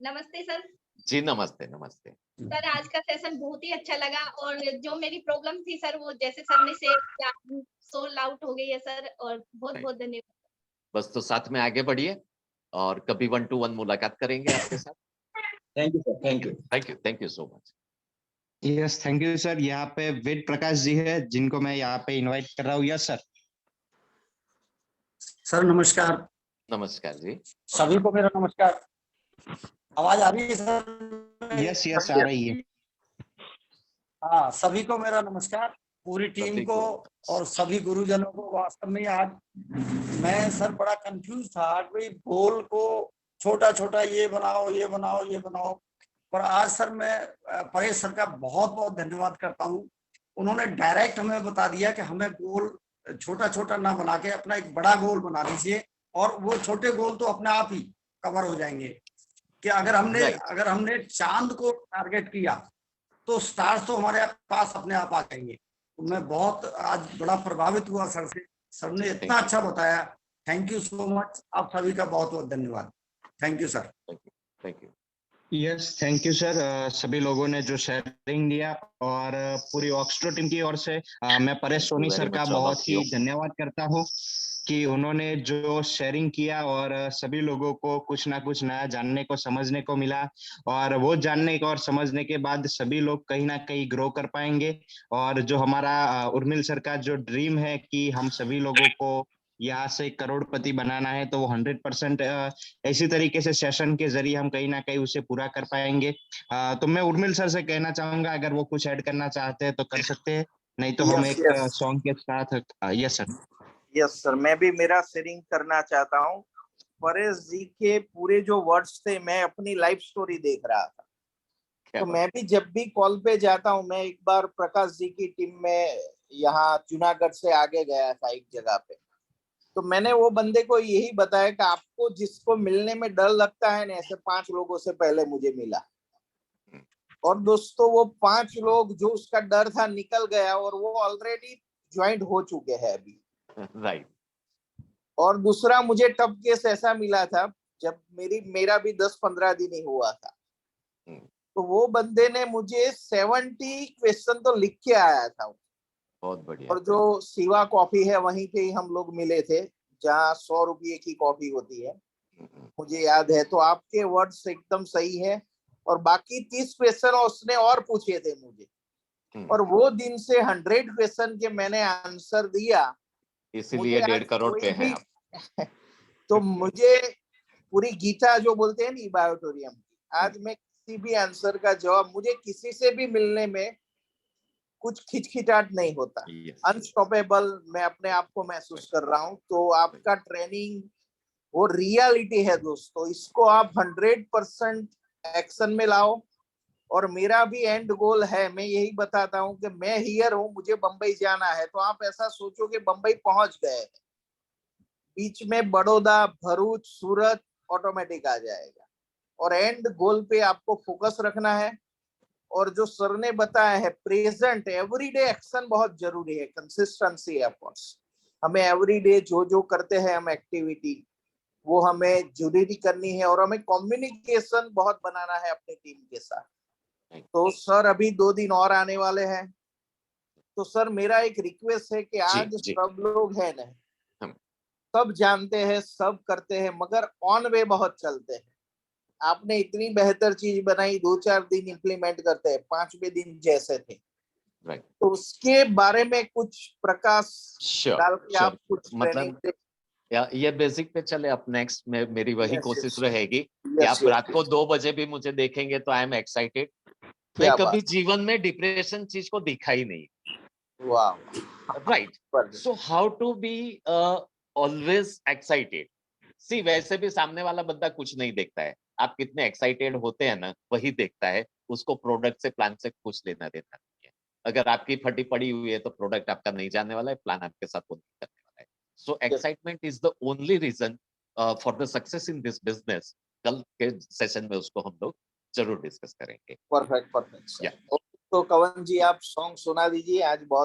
नमस्ते सर। जी नमस्ते नमस्ते। सर आज का सेशन बहुत ही अच्छा लगा और जो मेरी प्रॉब्लम थी सर वो जैसे सर ने से सोल्व आउट हो गई है सर, और बहुत बहुत धन्यवाद। बस तो साथ में आगे बढ़िए और कभी 1 to 1 मुलाकात करेंगे आपके साथ। Thank you sir, thank you. Thank you so much. Yes thank you sir. यहाँ पे वेद प्रकाश जी है जिनको मैं यहाँ पे इनवाइट कर रहा हूँ। Yes sir. सर नमस्कार। नमस्कार जी। सभी को मेरा नमस्कार। आवाज आ रही है सर? यस यस आ रही है। हाँ, सभी को मेरा नमस्कार, पूरी टीम को और सभी गुरुजनों को। वास्तव में आज मैं सर बड़ा कंफ्यूज था कि गोल को छोटा छोटा ये बनाओ ये बनाओ ये बनाओ, पर आज सर मैं परेश सर का बहुत बहुत धन्यवाद करता हूँ। उन्होंने डायरेक्ट हमें बता दिया कि हमें गोल छोटा छोटा ना बना के अपना एक बड़ा गोल बना लीजिए और वो छोटे गोल तो अपने आप ही कवर हो जाएंगे। कि अगर हमने चांद को टारगेट किया तो स्टार्स तो हमारे पास अपने आप आ जाएंगे। तो मैं बहुत आज बड़ा प्रभावित हुआ सर से। सर ने इतना अच्छा बताया। Thank you so much. आप सभी का बहुत बहुत धन्यवाद। Thank you sir. Thank you. Yes thank you sir. सभी लोगों ने जो शेयरिंग दिया और पूरी ऑक्सट्रो टीम की ओर से मैं परेश सोनी सर का बहुत ही धन्यवाद करता हूँ कि उन्होंने जो शेयरिंग किया और सभी लोगों को कुछ ना कुछ नया जानने को समझने को मिला, और वो जानने को और समझने के बाद सभी लोग कहीं ना कहीं ग्रो कर पाएंगे। और जो हमारा उर्मिल सर का जो ड्रीम है कि हम सभी लोगों को यहाँ से करोड़पति बनाना है, तो वो 100% ऐसी तरीके से सेशन के जरिए हम कहीं ना कहीं उसे पूरा कर पाएंगे। तो मैं उर्मिल सर से कहना चाहूंगा अगर वो कुछ ऐड करना चाहते हैं तो कर सकते हैं, नहीं तो हम एक सॉन्ग के साथ। Yes sir. यस सर, मैं भी मेरा शेयरिंग करना चाहता हूँ। परेश जी के पूरे जो वर्ड्स थे, मैं अपनी लाइफ स्टोरी देख रहा था। तो मैं भी जब भी कॉल पे जाता हूँ, मैं एक बार प्रकाश जी की टीम में यहाँ जूनागढ़ से आगे गया था एक जगह पे, तो मैंने वो बंदे को यही बताया कि आपको जिसको मिलने में डर लगता है ना, ऐसे 5 लोगों से पहले मुझे मिला। और दोस्तों वो 5 लोग जो उसका डर था निकल गया और वो ऑलरेडी ज्वाइंट हो चुके हैं अभी। राइट। और दूसरा मुझे टफ केस ऐसा मिला था जब मेरा भी 10-15 दिन ही हुआ था, तो वो बंदे ने मुझे 70 क्वेश्चन तो लिख के आया था। बहुत बढ़िया। और जो सिवा कॉफी है वहीं पे ही हम लोग मिले थे, जहाँ 100 रुपये की कॉफी होती है, मुझे याद है। तो आपके वर्ड्स एकदम सही है। और बाकी 30 क्वेश्चन उसने और पूछे थे मुझे, और वो दिन से 100 क्वेश्चन के मैंने आंसर दिया, इसीलिए 1.5 करोड़ पे है आप। तो मुझे पूरी गीता जो बोलते हैं नी बायोटोरियम की, आज मैं किसी भी आंसर का जवाब, मुझे किसी से भी मिलने में कुछ खिचखिचाहट नहीं होता। अनस्टॉपेबल मैं अपने आप को महसूस कर रहा हूँ। तो आपका ट्रेनिंग वो रियलिटी है दोस्तों, इसको आप 100% एक्शन में लाओ। और मेरा भी एंड गोल है, मैं यही बताता हूँ कि मैं हियर हूँ, मुझे बंबई जाना है, तो आप ऐसा सोचो कि बंबई पहुंच गए, बीच में बड़ौदा, भरूच, सूरत ऑटोमेटिक आ जाएगा। और एंड गोल पे आपको फोकस रखना है। और जो सर ने बताया है, प्रेजेंट एवरीडे एक्शन बहुत जरूरी है, कंसिस्टेंसी एफर्ट्स। हमें एवरीडे जो करते हैं हम एक्टिविटी, वो हमें जरूरी करनी है। और हमें कम्युनिकेशन बहुत बनाना है अपनी टीम के साथ। तो सर अभी 2 दिन और आने वाले हैं, तो सर मेरा एक रिक्वेस्ट है कि आज सब लोग हैं ना, सब जानते हैं, सब करते हैं, मगर ऑन वे बहुत चलते हैं। आपने इतनी बेहतर चीज बनाई, 2-4 दिन इम्प्लीमेंट करते हैं, 5वें दिन जैसे थे। तो उसके बारे में कुछ प्रकाश डाल के आप कुछ मतलब ये बेसिक पे चले। अब नेक्स्ट में मेरी वही कोशिश रहेगी कि आप रात को 2 बजे भी मुझे देखेंगे तो आई एम एक्साइटेड। मैं कभी जीवन में डिप्रेशन चीज को दिखा ही नहीं। Wow. Right. So how to be always excited? See, वैसे भी सामने वाला बंदा कुछ नहीं देखता है, आप कितने एक्साइटेड होते हैं ना, वही देखता है, उसको प्रोडक्ट से प्लान से कुछ लेना देना नहीं है। अगर आपकी फटी पड़ी हुई है तो प्रोडक्ट आपका नहीं जाने वाला है, प्लान आपके साथ वो नहीं करने वाला है। So excitement is the only reason for the success in this business. कल के सेशन में उसको हम लोग जरूर डिस्कस करेंगे। Perfect perfect. या तो कवन जी आप सॉन्ग सुना दीजिए, आज बहुत